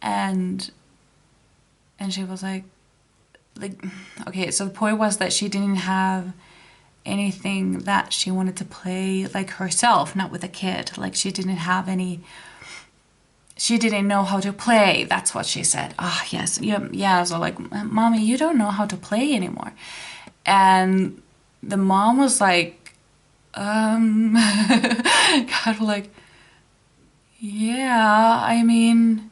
and she was like, okay, so the point was that she didn't have anything that she wanted to play like herself, not with a kid. Like she didn't have any, she didn't know how to play. That's what she said. Ah, yes, yeah. So like, Mommy, you don't know how to play anymore. And the mom was like, kind of like, yeah, I mean,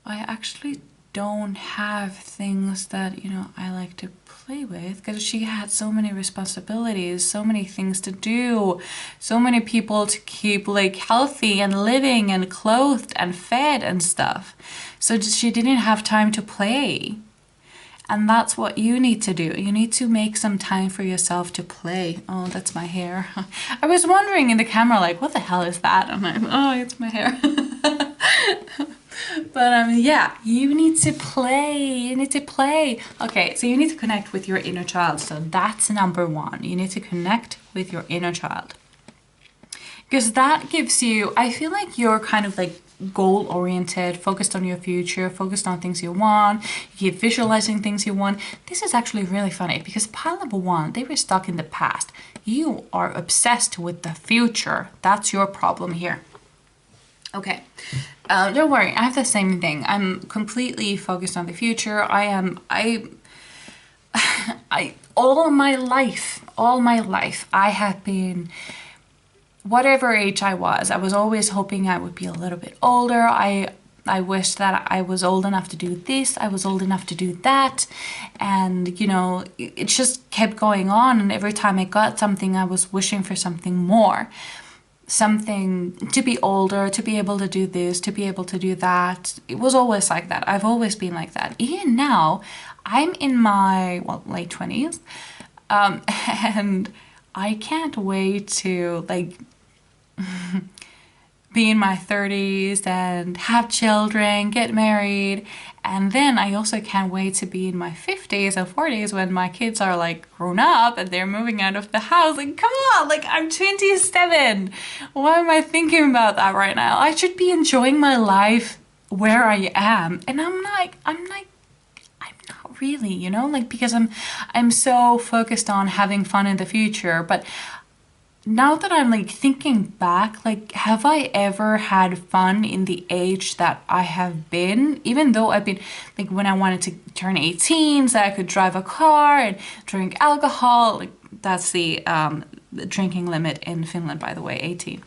I actually don't have things that, you know, I like to play with, because she had so many responsibilities, so many things to do, so many people to keep like healthy and living and clothed and fed and stuff. So she didn't have time to play. And that's what you need to do. You need to make some time for yourself to play. Oh, that's my hair. I was wondering in the camera, like, what the hell is that? I'm like, oh, it's my hair. But yeah, you need to play. You need to play. Okay, so you need to connect with your inner child. So that's number one. You need to connect with your inner child. Because that gives you, I feel like you're kind of like goal oriented, focused on your future, focused on things you want, you keep visualizing things you want. This is actually really funny because pile number one, they were stuck in the past. You are obsessed with the future. That's your problem here. Okay, don't worry, I have the same thing. I'm completely focused on the future. All my life, I have been, whatever age I was always hoping I would be a little bit older. I wish that I was old enough to do this, I was old enough to do that. And, you know, it just kept going on. And every time I got something, I was wishing for something more. Something to be older, to be able to do this, to be able to do that. It was always like that. I've always been like that. Even now, I'm in my, late 20s. And I can't wait to, like, be in my 30s and have children, get married. And then I also can't wait to be in my 50s and 40s when my kids are like grown up and they're moving out of the house. Like, come on, like I'm 27. Why am I thinking about that right now? I should be enjoying my life where I am. And I'm not really, you know, like, because I'm so focused on having fun in the future. But now that I'm like thinking back, like, have I ever had fun in the age that I have been? Even though I've been, like, when I wanted to turn 18 so I could drive a car and drink alcohol, like, that's the drinking limit in Finland, by the way, 18.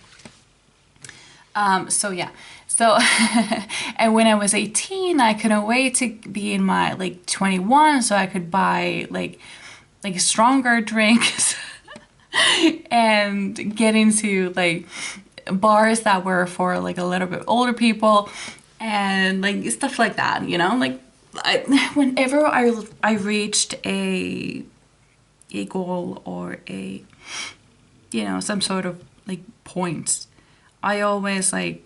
So yeah, so and when I was 18, I couldn't wait to be in my like 21 so I could buy like stronger drinks and get into like bars that were for like a little bit older people and like stuff like that, you know. Like whenever I reached a goal or a, you know, some sort of like point, I always like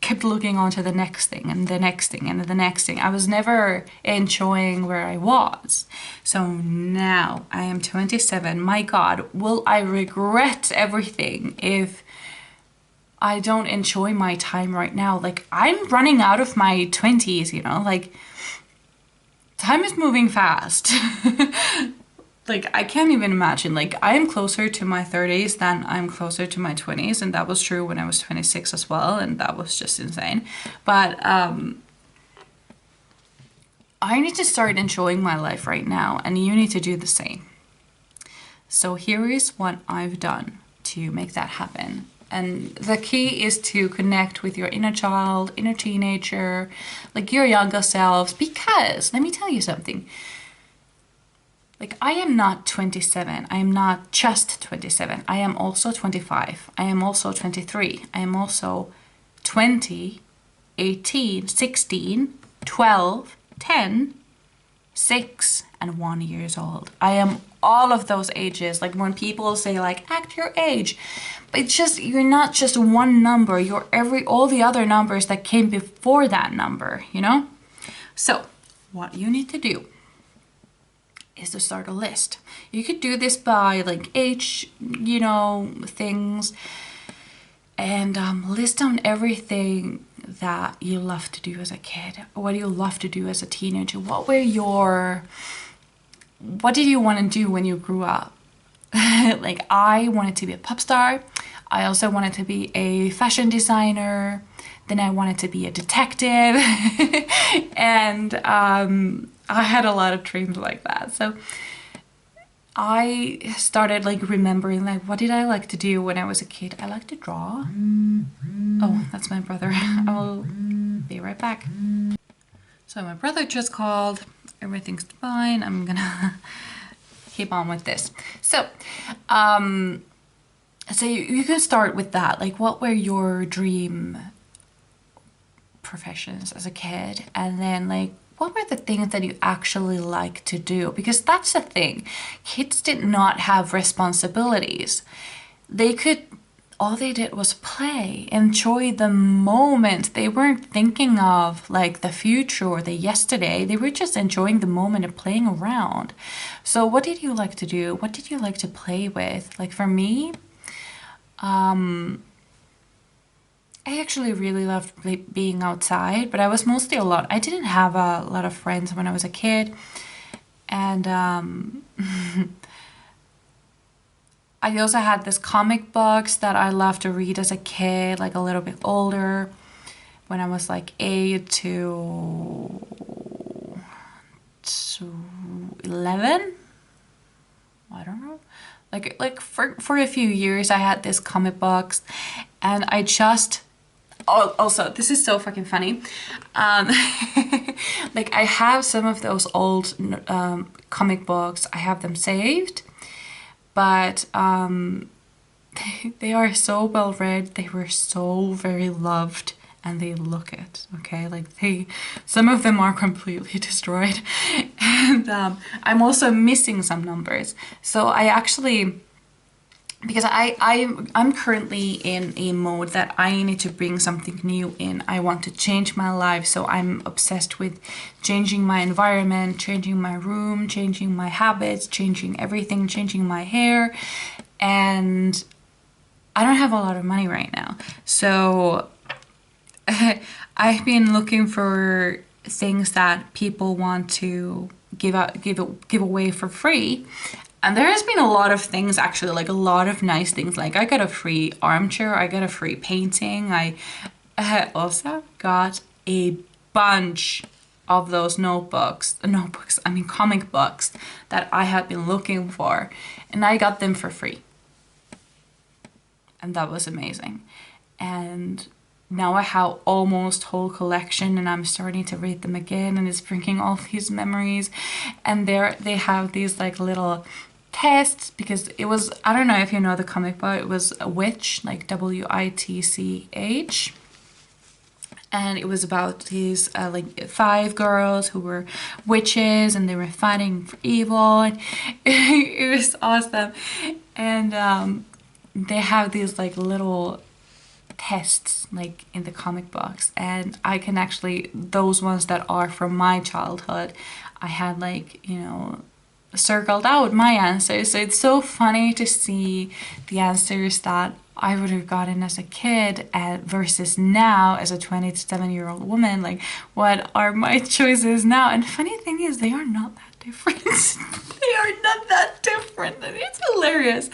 kept looking on to the next thing and the next thing and the next thing. I was never enjoying where I was. So now I am 27. My God, will I regret everything if I don't enjoy my time right now? Like, I'm running out of my 20s, you know, like time is moving fast. Like, I can't even imagine. Like, I am closer to my 30s than I'm closer to my 20s. And that was true when I was 26 as well. And that was just insane. But I need to start enjoying my life right now. And you need to do the same. So here is what I've done to make that happen. And the key is to connect with your inner child, inner teenager, like your younger selves. Because, let me tell you something. like, I am not 27. I am not just 27. I am also 25. I am also 23. I am also 20, 18, 16, 12, 10, 6, and 1 years old. I am all of those ages. Like when people say like, act your age, it's just, you're not just one number. You're all the other numbers that came before that number, you know? So what you need to do is to start a list. You could do this by like age, you know, things, and list down everything that you love to do as a kid. What do you love to do as a teenager? What did you want to do when you grew up? Like, I wanted to be a pop star. I also wanted to be a fashion designer. Then I wanted to be a detective. And I had a lot of dreams like that. So I started like remembering, like, what did I like to do when I was a kid? I like to draw. Oh, that's my brother. I'll be right back. So my brother just called. Everything's fine. I'm gonna keep on with this. So, so you can start with that. Like, what were your dream professions as a kid? And then, like, what were the things that you actually like to do? Because that's the thing. Kids did not have responsibilities. All they did was play, enjoy the moment. They weren't thinking of like the future or the yesterday. They were just enjoying the moment and playing around. So what did you like to do? What did you like to play with? Like for me, I actually really loved being outside, but I was mostly alone. I didn't have a lot of friends when I was a kid. And I also had this comic books that I loved to read as a kid, like a little bit older, when I was like 8 to 11. I don't know. Like for a few years I had this comic books, and I just also, this is so fucking funny. Like, I have some of those old comic books. I have them saved, but they are so well read. They were so very loved, and they look it, okay? Like, some of them are completely destroyed. And I'm also missing some numbers. So I actually, because I'm currently in a mode that I need to bring something new in. I want to change my life, so I'm obsessed with changing my environment, changing my room, changing my habits, changing everything, changing my hair. And I don't have a lot of money right now. So I've been looking for things that people want to give away for free. And there has been a lot of things, actually, like a lot of nice things. Like, I got a free armchair, I got a free painting. I also got a bunch of those comic books that I had been looking for. And I got them for free. And that was amazing. And now I have almost whole collection, and I'm starting to read them again, and it's bringing all these memories. And they have these like little tests, because it was, I don't know if you know the comic book, it was a witch, like WITCH, and it was about these like 5 girls who were witches, and they were fighting for evil, and it was awesome. And they have these like little tests like in the comic books, and I can actually, those ones that are from my childhood, I had like, you know, circled out my answers. So it's so funny to see the answers that I would have gotten as a kid versus now as a 27-year-old woman. Like, what are my choices now? And the funny thing is, they are not that different. They are not that different, and it's hilarious.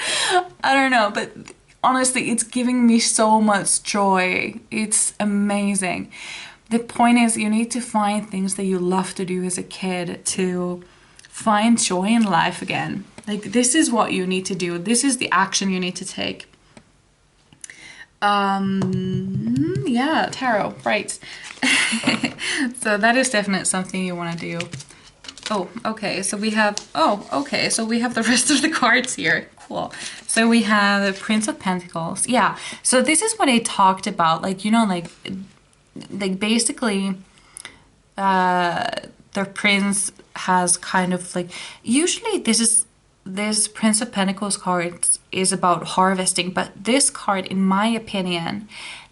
I don't know, but honestly, it's giving me so much joy. It's amazing. The point is, you need to find things that you love to do as a kid to find joy in life again. Like, this is what you need to do. This is the action you need to take. Yeah, tarot, right. So that is definitely something you want to do. Oh, okay, so we have, oh, okay, so we have the rest of the cards here. Cool. So we have the Prince of Pentacles. Yeah, so this is what I talked about, like, you know, like basically, the prince has kind of like, usually this Prince of Pentacles card is about harvesting, but this card, in my opinion,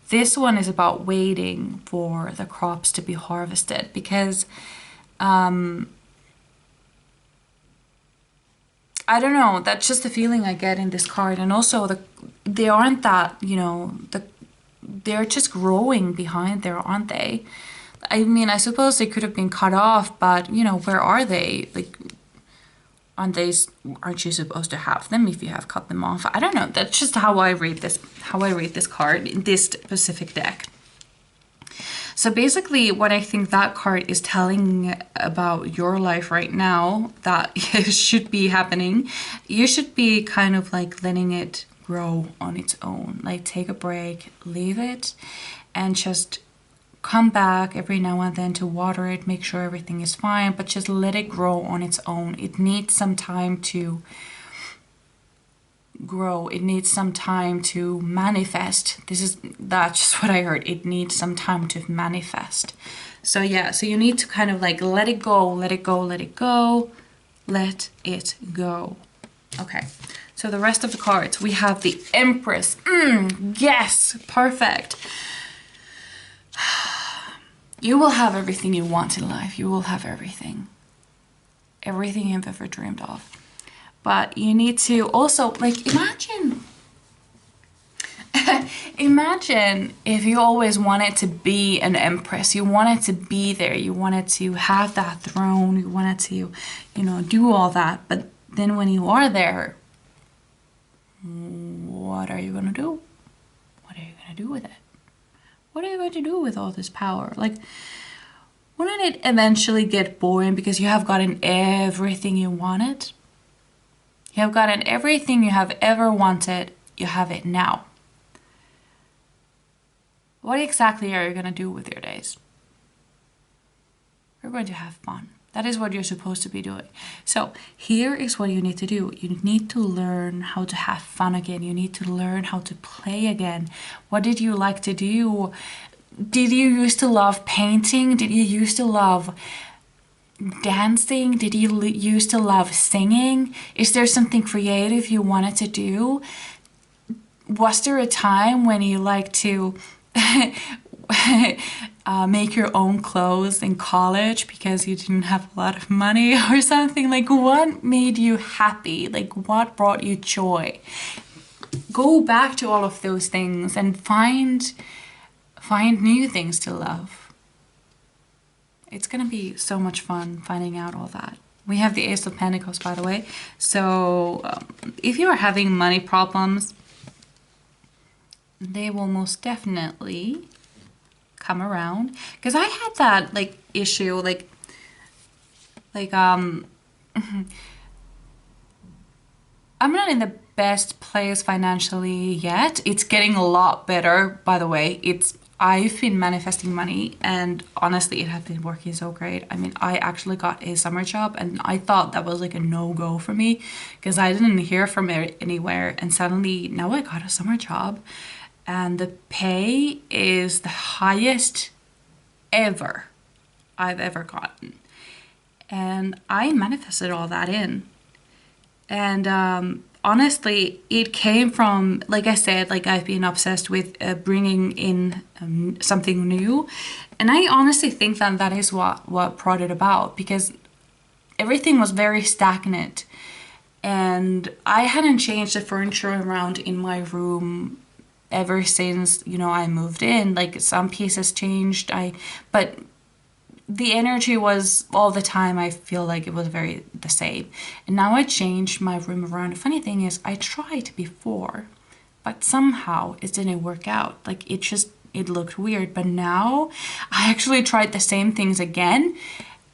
this one is about waiting for the crops to be harvested, because I don't know, that's just the feeling I get in this card. And also they aren't that, you know, they're just growing behind there, aren't they? I mean, I suppose they could have been cut off, but you know, where are they? Like, aren't you supposed to have them if you have cut them off? I don't know. That's just how I read this card in this specific deck. So basically what I think that card is telling about your life right now, that should be happening, you should be kind of like letting it grow on its own. Like, take a break, leave it, and just come back every now and then to water it, make sure everything is fine, but just let it grow on its own. It needs some time to grow. It needs some time to manifest. That's just what I heard. It needs some time to manifest. So yeah, so you need to kind of like let it go, let it go, let it go, let it go. Okay, so the rest of the cards, we have the Empress. Yes, perfect. You will have everything you want in life. You will have everything. Everything you've ever dreamed of. But you need to also, like, imagine imagine if you always wanted to be an empress. You wanted to be there. You wanted to have that throne. You wanted to, you know, do all that. But then when you are there, what are you going to do? What are you going to do with it? What are you going to do with all this power? Like, wouldn't it eventually get boring because you have gotten everything you wanted? You have gotten everything you have ever wanted. You have it now. What exactly are you going to do with your days? You're going to have fun. That is what you're supposed to be doing. So here is what you need to do. You need to learn how to have fun again. You need to learn how to play again. What did you like to do? Did you used to love painting? Did you used to love dancing? Did you used to love singing? Is there something creative you wanted to do? Was there a time when you liked to make your own clothes in college because you didn't have a lot of money or something? Like, what made you happy? Like, what brought you joy? Go back to all of those things and find new things to love. It's gonna be so much fun finding out all that. We have the Ace of Pentacles, by the way. So if you are having money problems, they will most definitely come around. Because I had that like issue, I'm not in the best place financially yet. It's getting a lot better, by the way. I've been manifesting money, and honestly it has been working so great. I mean, I actually got a summer job, and I thought that was like a no-go for me because I didn't hear from it anywhere, and suddenly now I got a summer job and the pay is the highest ever I've ever gotten, and I manifested all that in. And honestly, it came from, like I said, like I've been obsessed with bringing in something new. And I honestly think that that is what brought it about, because everything was very stagnant. And I hadn't changed the furniture around in my room ever since, you know, I moved in. Like, some pieces changed, but the energy was all the time, I feel like it was very the same. And now I changed my room around. The funny thing is, I tried before, but somehow it didn't work out. Like, it looked weird. But now I actually tried the same things again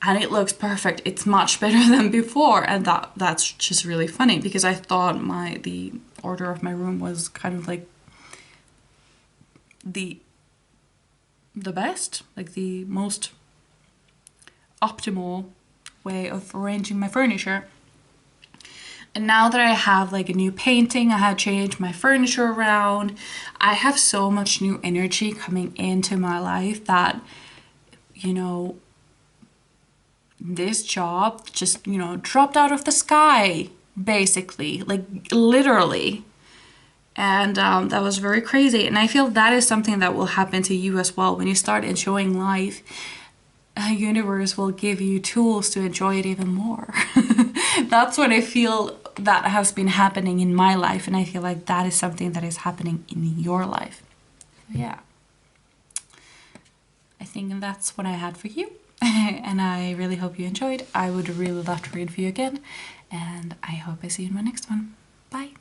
and it looks perfect. It's much better than before. And that's just really funny, because I thought the order of my room was kind of like the best, like the most optimal way of arranging my furniture. And now that I have like a new painting, I have changed my furniture around. I have so much new energy coming into my life that, you know, this job just, you know, dropped out of the sky, basically, like literally. And that was very crazy. And I feel that is something that will happen to you as well. When you start enjoying life, the universe will give you tools to enjoy it even more. That's what I feel that has been happening in my life. And I feel like that is something that is happening in your life. Yeah. I think that's what I had for you. And I really hope you enjoyed. I would really love to read for you again. And I hope I see you in my next one. Bye.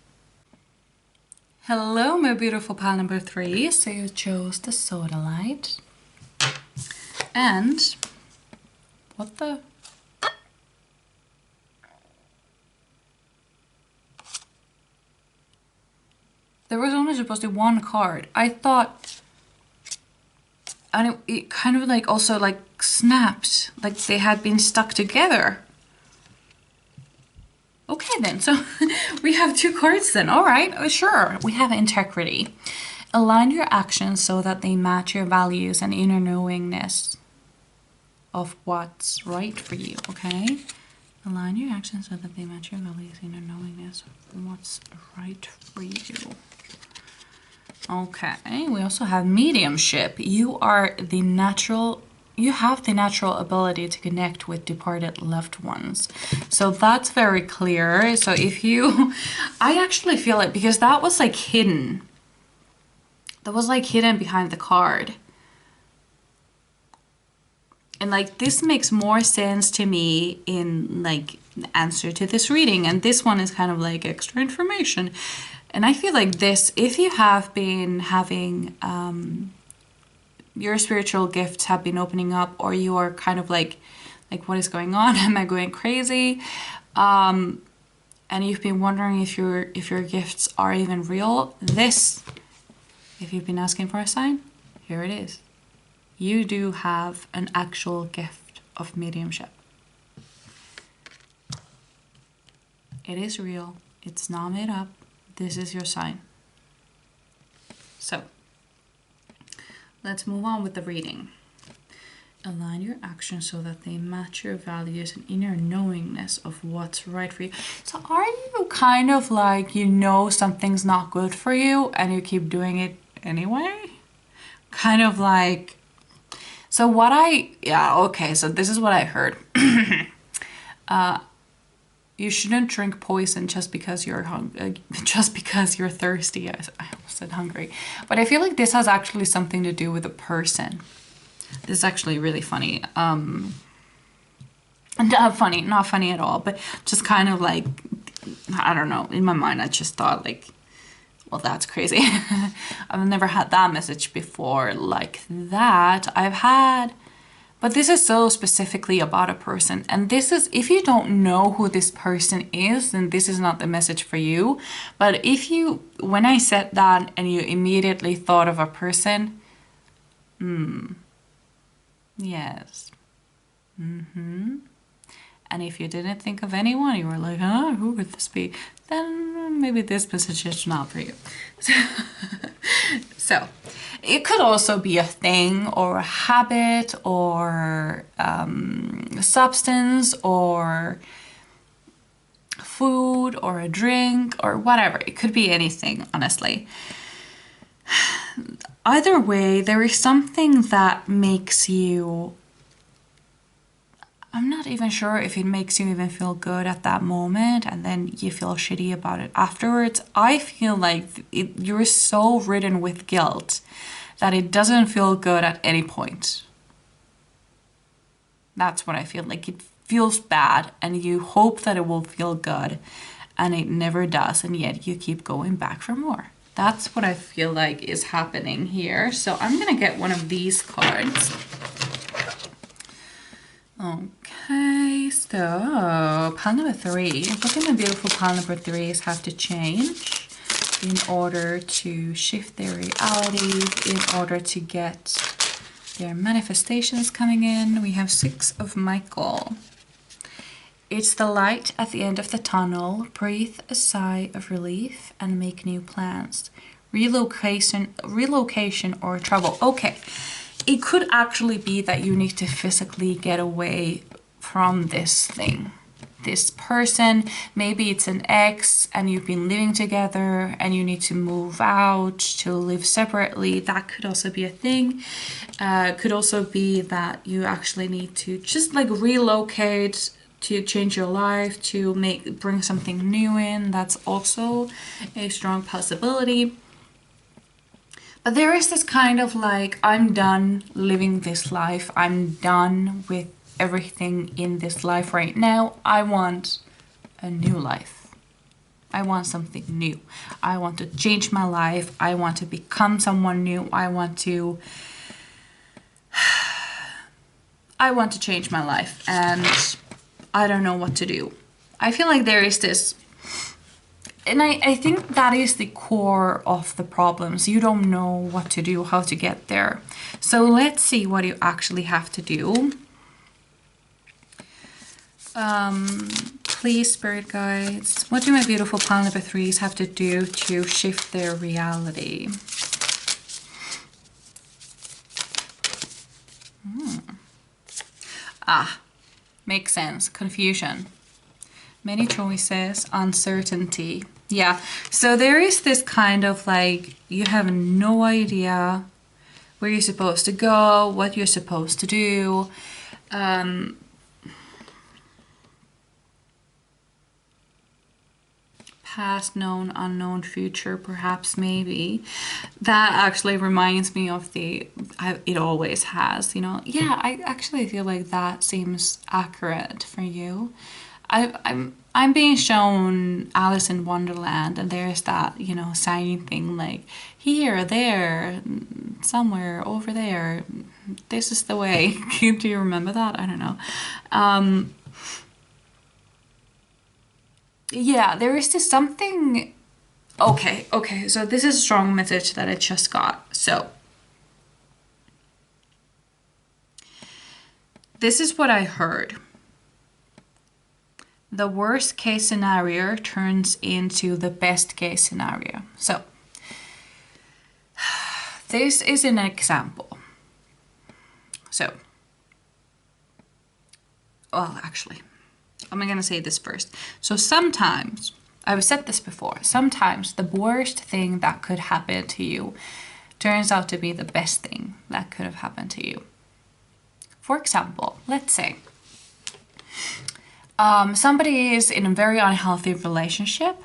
Hello, my beautiful pile number 3. So you chose the soda light. And what the? There was only supposed to be one card. I thought, and it kind of like also like snapped, like they had been stuck together. Okay then, so we have 2 cards then. All right, sure. We have integrity. Align your actions so that they match your values and inner knowingness of what's right for you, okay? Align your actions so that they match your values and inner knowingness of what's right for you. Okay, we also have mediumship. You have the natural ability to connect with departed loved ones. So that's very clear. So if you, I actually feel it because that was like hidden. That was like hidden behind the card. And like this makes more sense to me in like the answer to this reading. And this one is kind of like extra information. And I feel like this, if you have been having, your spiritual gifts have been opening up, or you are kind of like what is going on? Am I going crazy? And you've been wondering if your gifts are even real. This, if you've been asking for a sign, here it is. You do have an actual gift of mediumship. It is real. It's not made up. This is your sign. So, let's move on with the reading. Align your actions so that they match your values and inner knowingness of what's right for you. So are you kind of like, you know something's not good for you and you keep doing it anyway? Kind of like, so so this is what I heard. You shouldn't drink poison just because you're just because you're thirsty. I almost said hungry. But I feel like this has actually something to do with a person. This is actually really funny. Not funny at all, but just kind of like, I don't know, in my mind I just thought like, well, that's crazy. I've never had that message before like that. I've had, but this is so specifically about a person. And this is, if you don't know who this person is, then this is not the message for you. But if you, when I said that and you immediately thought of a person, yes. And if you didn't think of anyone, you were like, oh, who could this be? Then maybe this message is not for you. So it could also be a thing or a habit or substance or food or a drink or whatever. It could be anything, honestly. Either way, there is something that makes you, I'm not even sure if it makes you even feel good at that moment and then you feel shitty about it afterwards. I feel like you're so ridden with guilt that it doesn't feel good at any point. That's what I feel like. It feels bad and you hope that it will feel good and it never does, and yet you keep going back for more. That's what I feel like is happening here. So I'm gonna get one of these cards. Okay, so pile number 3. Look at my beautiful pile number 3s have to change in order to shift their reality, in order to get their manifestations coming in. We have 6 of Michael. It's the light at the end of the tunnel. Breathe a sigh of relief and make new plans. Relocation or travel. Okay, it could actually be that you need to physically get away from this thing, this person. Maybe it's an ex and you've been living together and you need to move out to live separately. That could also be a thing. Could also be that you actually need to just like relocate to change your life, to bring something new in. That's also a strong possibility. But there is this kind of like, I'm done living this life. I'm done with everything in this life right now. I want a new life. I want something new. I want to change my life. I want to become someone new. I want to change my life, and I don't know what to do. I feel like there is this, and I think that is the core of the problems. You don't know what to do, how to get there. So let's see what you actually have to do. Please, spirit guides, what do my beautiful pile number 3s have to do to shift their reality? Makes sense. Confusion. Many choices. Uncertainty. Yeah. So there is this kind of like, you have no idea where you're supposed to go, what you're supposed to do. Past, known, unknown, future, perhaps, maybe. That actually reminds me of it always has, you know. Yeah, I actually feel like that seems accurate for you. I'm being shown Alice in Wonderland, and there's that, you know, sign thing like here, there, somewhere over there. This is the way. Do you remember that? I don't know. Yeah, there is this something. Okay, so this is a strong message that I just got. So this is what I heard. The worst case scenario turns into the best case scenario. So this is an example. So, well, actually, I'm gonna say this first. So sometimes, I've said this before, sometimes the worst thing that could happen to you turns out to be the best thing that could have happened to you. For example, let's say somebody is in a very unhealthy relationship,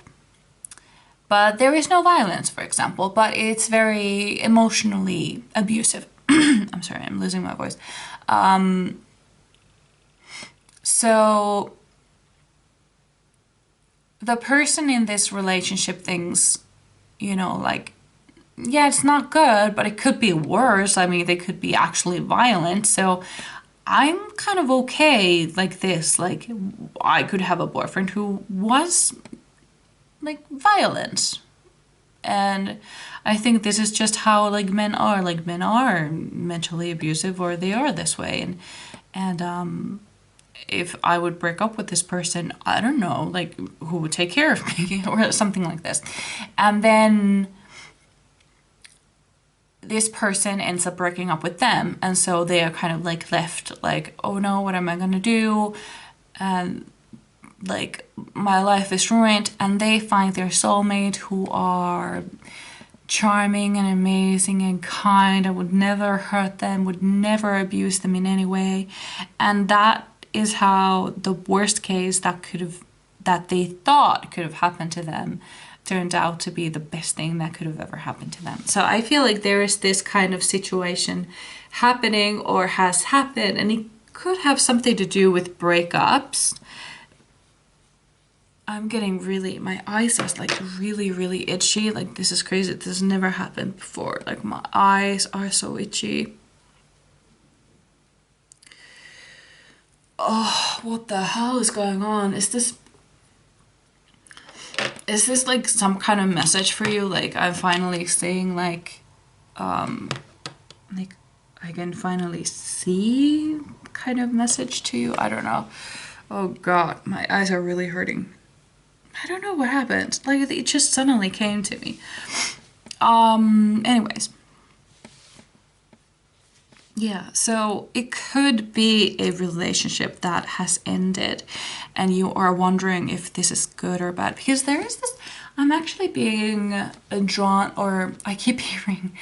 but there is no violence, for example, but it's very emotionally abusive. I'm sorry, I'm losing my voice. So the person in this relationship thinks, you know, like, yeah, it's not good, but it could be worse. I mean, they could be actually violent. So I'm kind of okay like this. Like, I could have a boyfriend who was like violent. And I think this is just how like men are. Like, men are mentally abusive, or they are this way. And if I would break up with this person, I don't know, like, who would take care of me or something like this. And then this person ends up breaking up with them. And so they are kind of like left like, oh no, what am I going to do? And like, my life is ruined. And they find their soulmate who are charming and amazing and kind and would never hurt them, would never abuse them in any way. And that is how the worst case that they thought could have happened to them turned out to be the best thing that could have ever happened to them. So I feel like there is this kind of situation happening or has happened, and it could have something to do with breakups. I'm getting my eyes are like really itchy. Like, this is crazy. This has never happened before. Like, my eyes are so itchy. Oh, what the hell is going on? Is this like some kind of message for you? Like, I'm finally seeing like I can finally see kind of message to you. I don't know. Oh God, my eyes are really hurting. I don't know what happened. Like, it just suddenly came to me. Anyways. Yeah, so it could be a relationship that has ended and you are wondering if this is good or bad. Because there is this, I'm actually being drawn, or I keep hearing,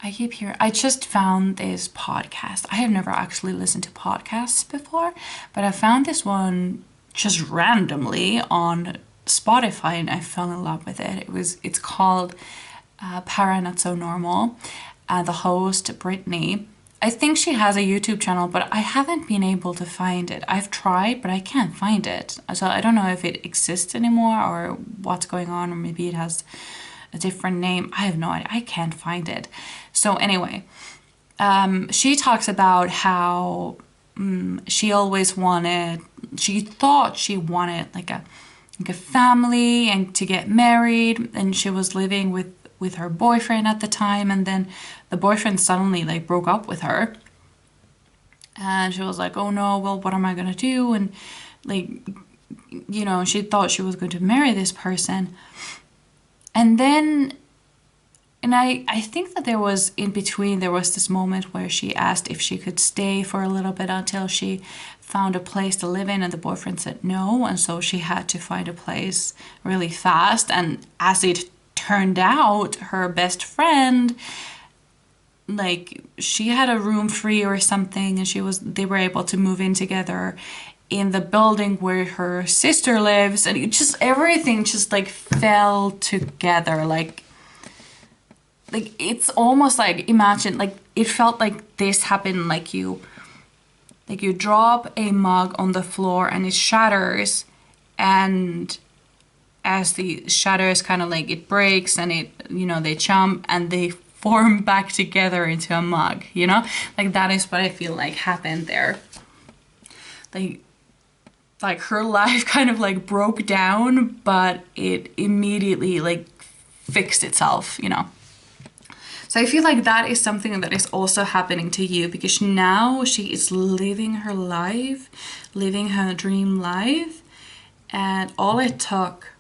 I just found this podcast. I have never actually listened to podcasts before, but I found this one just randomly on Spotify and I fell in love with it. It's called Para Not So Normal. The host, Brittany, I think she has a YouTube channel, but I haven't been able to find it. I've tried, but I can't find it. So I don't know if it exists anymore or what's going on, or maybe it has a different name. I have no idea. I can't find it. So anyway, she talks about how she thought she wanted like a family and to get married, and she was living with her boyfriend at the time, and then the boyfriend suddenly like broke up with her, and she was like, oh no, well, what am I gonna do? And like, you know, she thought she was going to marry this person, and then I think that there was in between, there was this moment where she asked if she could stay for a little bit until she found a place to live in, and the boyfriend said no, and so she had to find a place really fast. And as it turned out, her best friend, like, she had a room free or something, and they were able to move in together in the building where her sister lives, and it just, everything just like fell together. Like it's almost like, imagine, like, it felt like this happened, like you drop a mug on the floor and it shatters, and as the shatters kind of like, it breaks and it, you know, they jump and they form back together into a mug, you know? Like, that is what I feel like happened there. Like her life kind of like broke down, but it immediately like fixed itself, you know? So I feel like that is something that is also happening to you, because now she is living her life, living her dream life, and all it took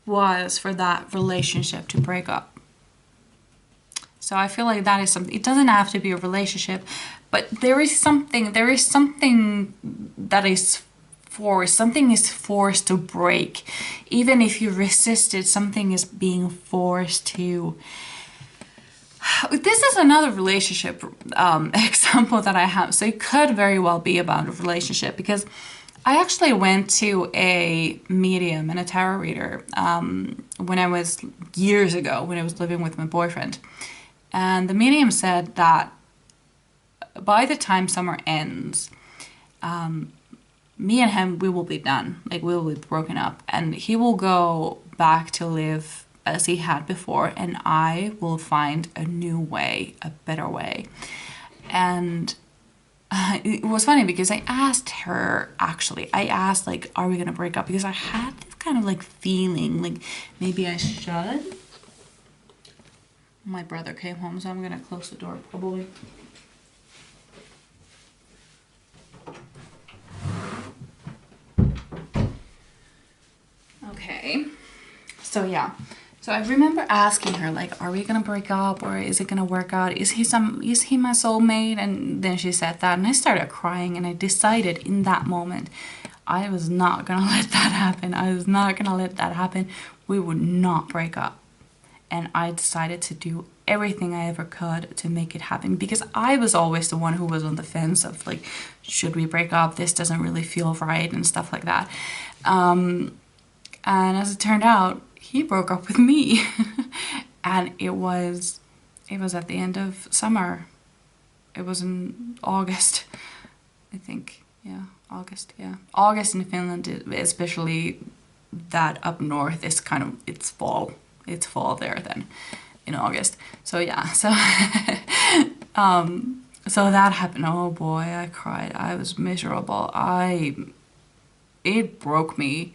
was for that relationship to break up. So I feel like that is something, it doesn't have to be a relationship, but there is something that is forced, something is forced to break. Even if you resist it, something is being forced to. This is another relationship example that I have. So it could very well be about a relationship, because I actually went to a medium and a tarot reader when I was, years ago, when I was living with my boyfriend. And the medium said that by the time summer ends, me and him, we will be done. Like, we will be broken up. And he will go back to live as he had before, and I will find a new way, a better way. And it was funny because I asked her, actually, like, are we gonna break up? Because I had this kind of like feeling like maybe I should. My brother came home, so I'm gonna close the door probably. Okay, so yeah. So I remember asking her, like, are we gonna break up, or is it gonna work out? Is he my soulmate? And then she said that, and I started crying, and I decided in that moment I was not gonna let that happen. I was not gonna let that happen. We would not break up. And I decided to do everything I ever could to make it happen, because I was always the one who was on the fence of like, should we break up? This doesn't really feel right and stuff like that. And as it turned out, he broke up with me. And it was at the end of summer. It was in August, I think. Yeah, August, yeah. August in Finland, especially that up north, is kind of, it's fall. It's fall there then in August. So yeah, so so that happened. Oh boy, I cried. I was miserable. It broke me.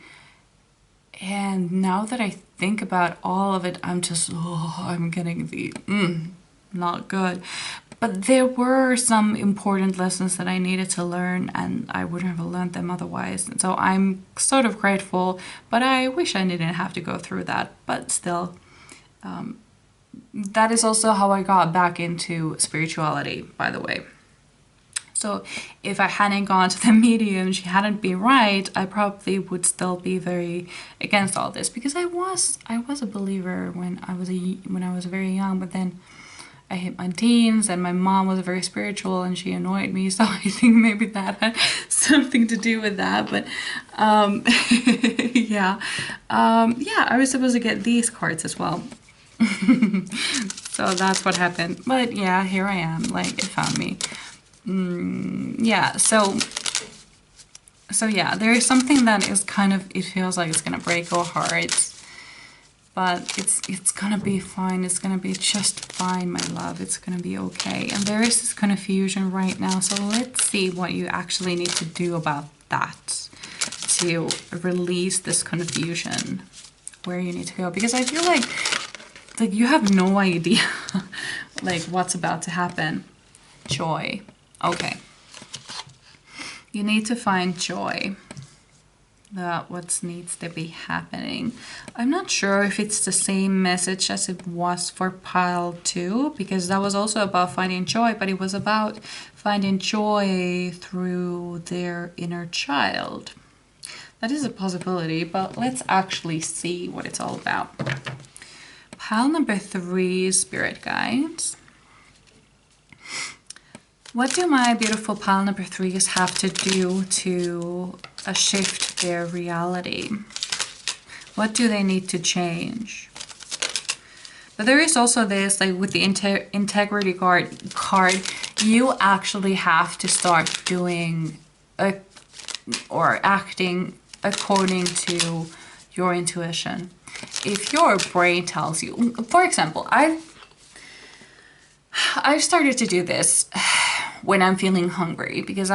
And now that I think about all of it, I'm just, I'm getting the, not good. But there were some important lessons that I needed to learn, and I wouldn't have learned them otherwise. And so I'm sort of grateful, but I wish I didn't have to go through that. But still, that is also how I got back into spirituality, by the way. So if I hadn't gone to the medium, she hadn't been right, I probably would still be very against all this, because I was a believer when I was very young, but then I hit my teens and my mom was very spiritual and she annoyed me, so I think maybe that had something to do with that. But yeah, I was supposed to get these cards as well. So that's what happened. But yeah, here I am, like it found me. Yeah, so yeah, there is something that is kind of, it feels like it's gonna break our hearts. But it's gonna be fine. It's gonna be just fine, my love. It's gonna be okay. And there is this confusion right now. So let's see what you actually need to do about that to release this confusion, where you need to go. Because I feel like you have no idea like what's about to happen. Joy. Okay. You need to find joy. That what needs to be happening. I'm not sure if it's the same message as it was for pile 2, because that was also about finding joy, but it was about finding joy through their inner child. That is a possibility, but let's actually see what it's all about. Pile number 3, spirit guides. What do my beautiful pile number 3s have to do to shift their reality? What do they need to change? But there is also this, like with the integrity card, you actually have to start doing or acting according to your intuition. If your brain tells you, for example, I've started to do this when I'm feeling hungry, because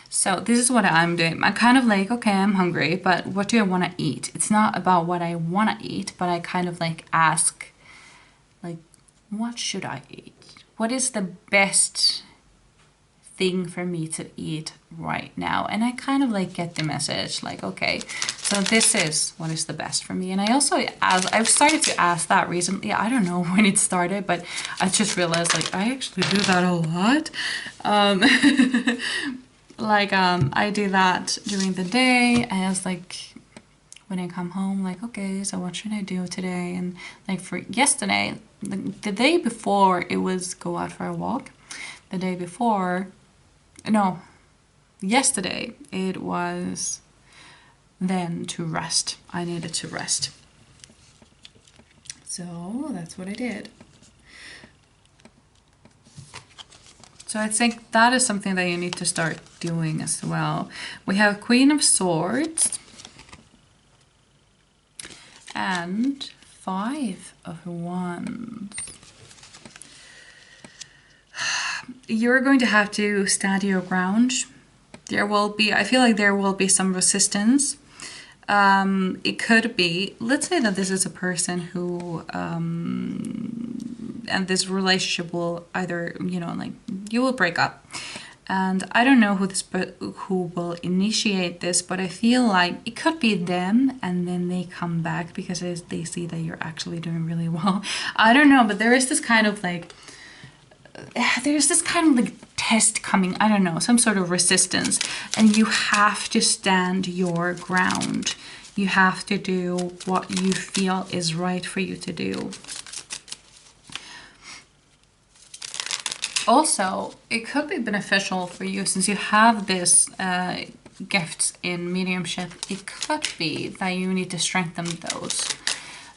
so this is what I'm doing. I'm kind of like, okay, I'm hungry, but what do I want to eat? It's not about what I want to eat, but I kind of like ask, like, what should I eat? What is the best thing for me to eat right now? And I kind of like get the message, like, okay, so this is what is the best for me. And I also I've started to ask that recently. I don't know when it started, but I just realized, like, I actually do that a lot. I do that during the day. I was like, when I come home, like, okay, so what should I do today? And like for yesterday, the day before, it was go out for a walk. The day before, no, yesterday, it was then to rest. I needed to rest. So that's what I did. So I think that is something that you need to start doing as well. We have Queen of Swords and 5 of Wands. You're going to have to stand your ground. There will be, I feel like there will be some resistance. It could be, let's say that this is a person who, and this relationship will either, you know, like, you will break up. And I don't know who will initiate this, but I feel like it could be them, and then they come back because they see that you're actually doing really well. I don't know, but there is this kind of like, there's this kind of like test coming, I don't know, some sort of resistance, and you have to stand your ground. You have to do what you feel is right for you to do. Also, it could be beneficial for you, since you have this gifts in mediumship. It could be that you need to strengthen those.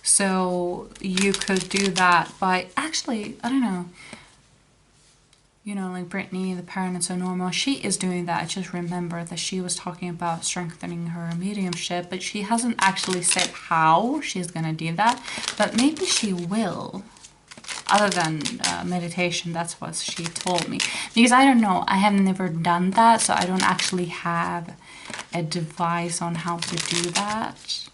So you could do that by, actually, I don't know, you know, like Brittany, the Parent and So Normal, she is doing that. I just remember that she was talking about strengthening her mediumship, but she hasn't actually said how she's gonna do that, but maybe she will. Other than meditation, that's what she told me. Because I don't know, I have never done that, so I don't actually have advice on how to do that.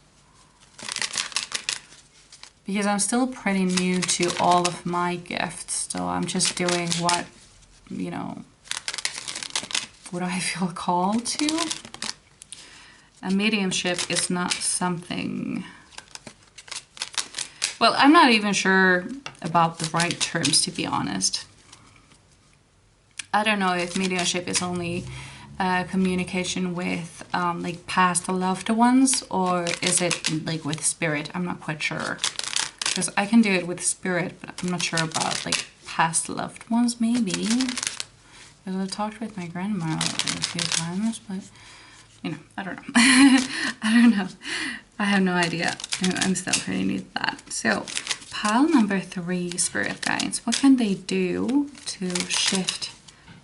because I'm still pretty new to all of my gifts. So I'm just doing what, you know, what I feel called to. A mediumship is not something... Well, I'm not even sure about the right terms, to be honest. I don't know if mediumship is only communication with like past loved ones, or is it like with spirit? I'm not quite sure. Because I can do it with spirit, but I'm not sure about like past loved ones, maybe. Because I've talked with my grandma a few times, but you know, I don't know. I don't know. I have no idea. I'm still pretty new to that. So, pile number 3, spirit guides. What can they do to shift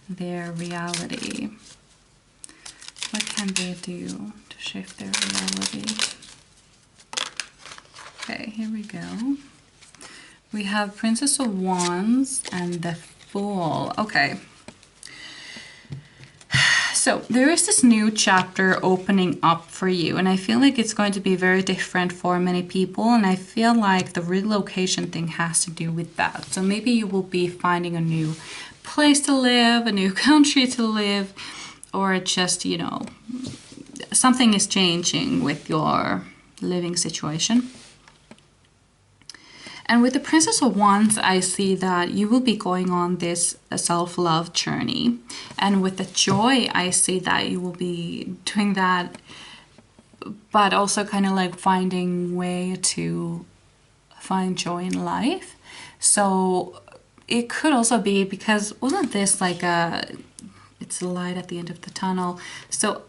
their reality? What can they do to shift their reality? Okay, here we go. We have Princess of Wands and the Fool. Okay. So there is this new chapter opening up for you, and I feel like it's going to be very different for many people, and I feel like the relocation thing has to do with that. So maybe you will be finding a new place to live, a new country to live, or just, you know, something is changing with your living situation. And with the Princess of Wands, I see that you will be going on this self-love journey. And with the Joy, I see that you will be doing that, but also kind of like finding way to find joy in life. So it could also be because, wasn't this like it's a light at the end of the tunnel. So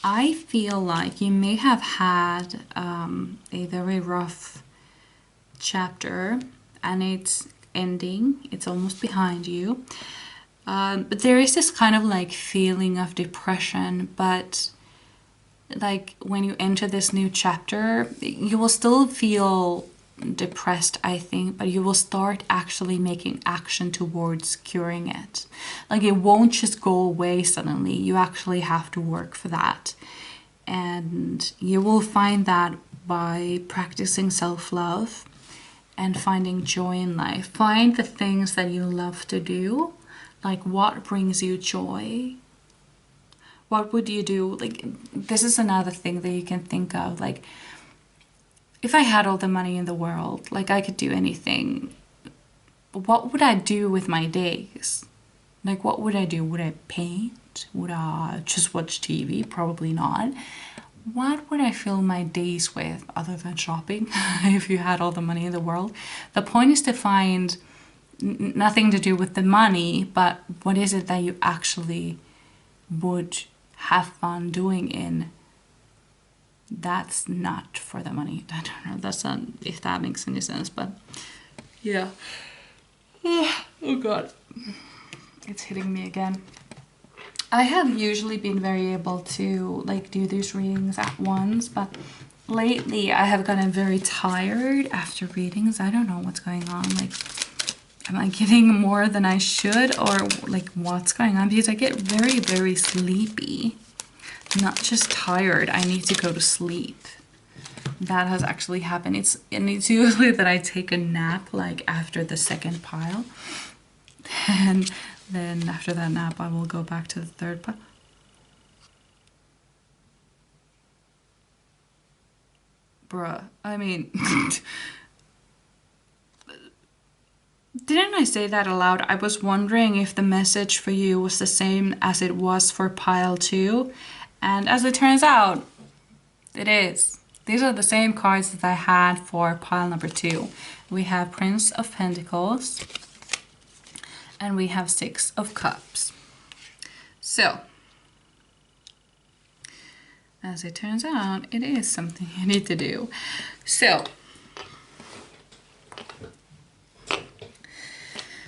I feel like you may have had a very rough chapter, and it's ending, it's almost behind you, but there is this kind of like feeling of depression, but like when you enter this new chapter you will still feel depressed, I think, but you will start actually making action towards curing it. Like it won't just go away suddenly, you actually have to work for that, and you will find that by practicing self-love and finding joy in life. Find the things that you love to do. Like, what brings you joy? What would you do? Like, this is another thing that you can think of. Like, if I had all the money in the world, like I could do anything, what would I do with my days? Like, what would I do? Would I paint? Would I just watch TV? Probably not. What would I fill my days with other than shopping if you had all the money in the world? The point is to find nothing to do with the money, but what is it that you actually would have fun doing in that's not for the money. I don't know, that's not, if that makes any sense, but yeah. Oh god, it's hitting me again. I have usually been very able to like do these readings at once, but lately I have gotten very tired after readings. I don't know what's going on. Like, am I getting more than I should, or like what's going on? Because I get very, very sleepy. Not just tired, I need to go to sleep. That has actually happened. It's usually that I take a nap like after the second pile. And then after that nap, I will go back to the third pile. Bruh, I mean, didn't I say that aloud? I was wondering if the message for you was the same as it was for pile 2. And as it turns out, it is. These are the same cards that I had for pile number 2. We have Prince of Pentacles. And we have 6 of Cups. So, as it turns out, it is something you need to do. So,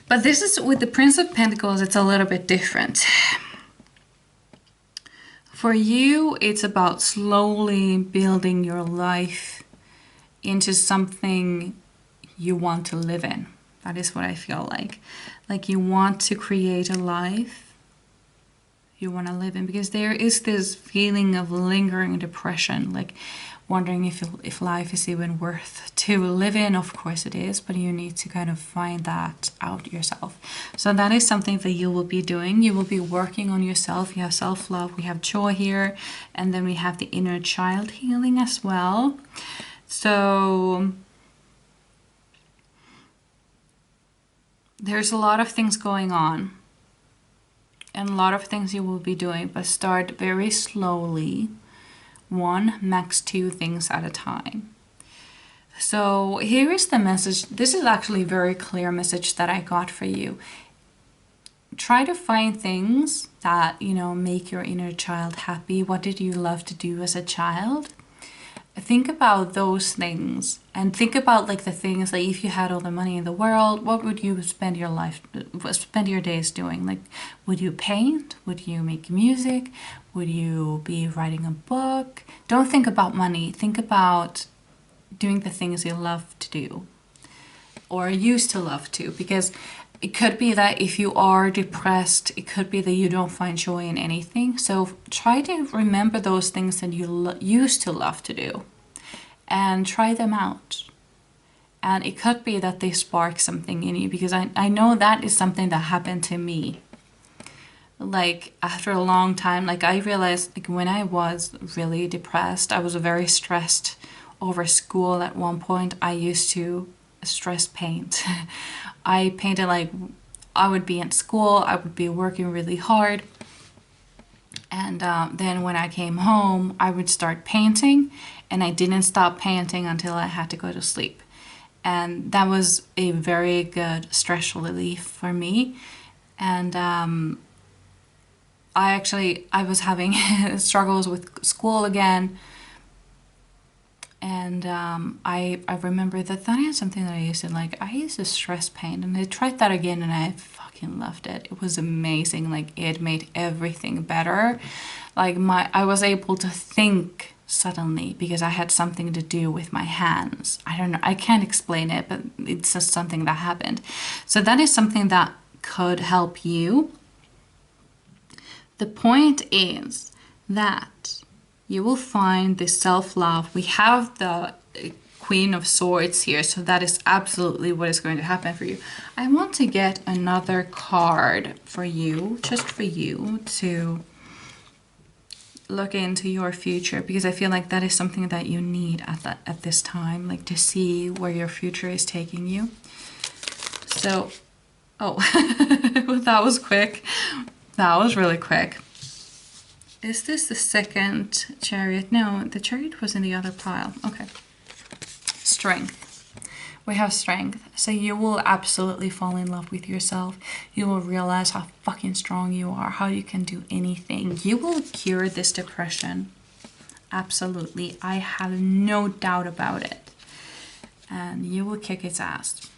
but this is with the Prince of Pentacles, it's a little bit different. For you, it's about slowly building your life into something you want to live in. That is what I feel like. Like you want to create a life you want to live in, because there is this feeling of lingering depression, like wondering if life is even worth to live in. Of course it is, but you need to kind of find that out yourself. So that is something that you will be doing. You will be working on yourself. You have self-love, we have joy here, and then we have the inner child healing as well. So there's a lot of things going on and a lot of things you will be doing, but start very slowly, 1, max 2 things at a time. So here is the message. This is actually a very clear message that I got for you. Try to find things that, you know, make your inner child happy. What did you love to do as a child? Think about those things, and think about like the things that if you had all the money in the world, what would you spend your days doing? Like, would you paint? Would you make music? Would you be writing a book? Don't think about money. Think about doing the things you love to do or used to love to, because it could be that if you are depressed, it could be that you don't find joy in anything. So try to remember those things that you used to love to do and try them out. And it could be that they spark something in you, because I know that is something that happened to me. Like after a long time, like I realized, like when I was really depressed, I was very stressed over school at one point. I used to stress paint. I painted, like I would be in school, I would be working really hard, and then when I came home I would start painting, and I didn't stop painting until I had to go to sleep. And that was a very good stress relief for me. And I was having struggles with school again. And I remember that is something that I used to like. I used to stress paint, and I tried that again, and I fucking loved it. It was amazing. Like it made everything better. Like I was able to think suddenly because I had something to do with my hands. I don't know. I can't explain it, but it's just something that happened. So that is something that could help you. The point is that you will find the self-love. We have the Queen of Swords here, so that is absolutely what is going to happen for you. I want to get another card for you, just for you to look into your future, because I feel like that is something that you need at this time, like to see where your future is taking you. So, oh, that was quick. That was really quick. Is this the second Chariot? No, the Chariot was in the other pile. Okay. Strength. We have Strength. So you will absolutely fall in love with yourself. You will realize how fucking strong you are, how you can do anything. You will cure this depression. Absolutely. I have no doubt about it. And you will kick its ass.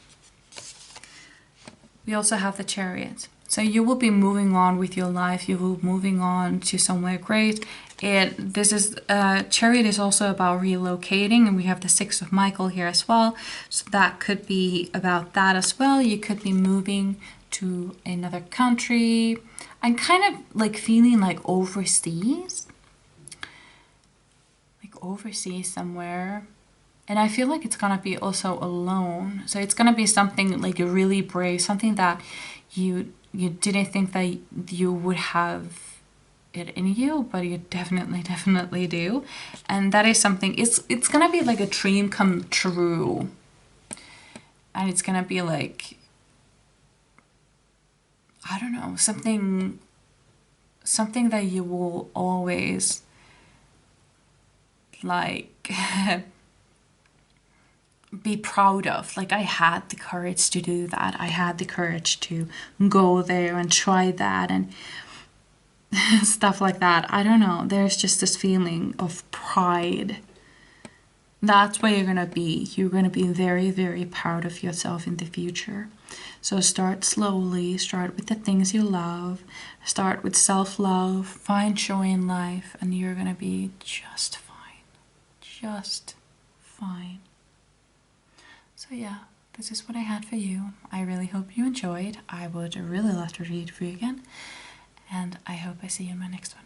We also have the Chariot. So you will be moving on with your life. You will be moving on to somewhere great. This is Chariot is also about relocating, and we have the Six of Michael here as well. So that could be about that as well. You could be moving to another country. I'm kind of like feeling like overseas. Like overseas somewhere. And I feel like it's gonna be also alone. So it's gonna be something like really brave, something that you didn't think that you would have it in you, but you definitely do. And that is something, it's gonna be like a dream come true. And it's gonna be like, I don't know, something that you will always like be proud of. Like, I had the courage to do that. I had the courage to go there and try that and stuff like that. I don't know. There's just this feeling of pride. That's where you're gonna be. You're gonna be very, very proud of yourself in the future. So start slowly. Start with the things you love. Start with self-love. Find joy in life, and you're gonna be just fine. Just fine. So yeah, this is what I had for you. I really hope you enjoyed. I would really love to read for you again. and I hope I see you in my next one.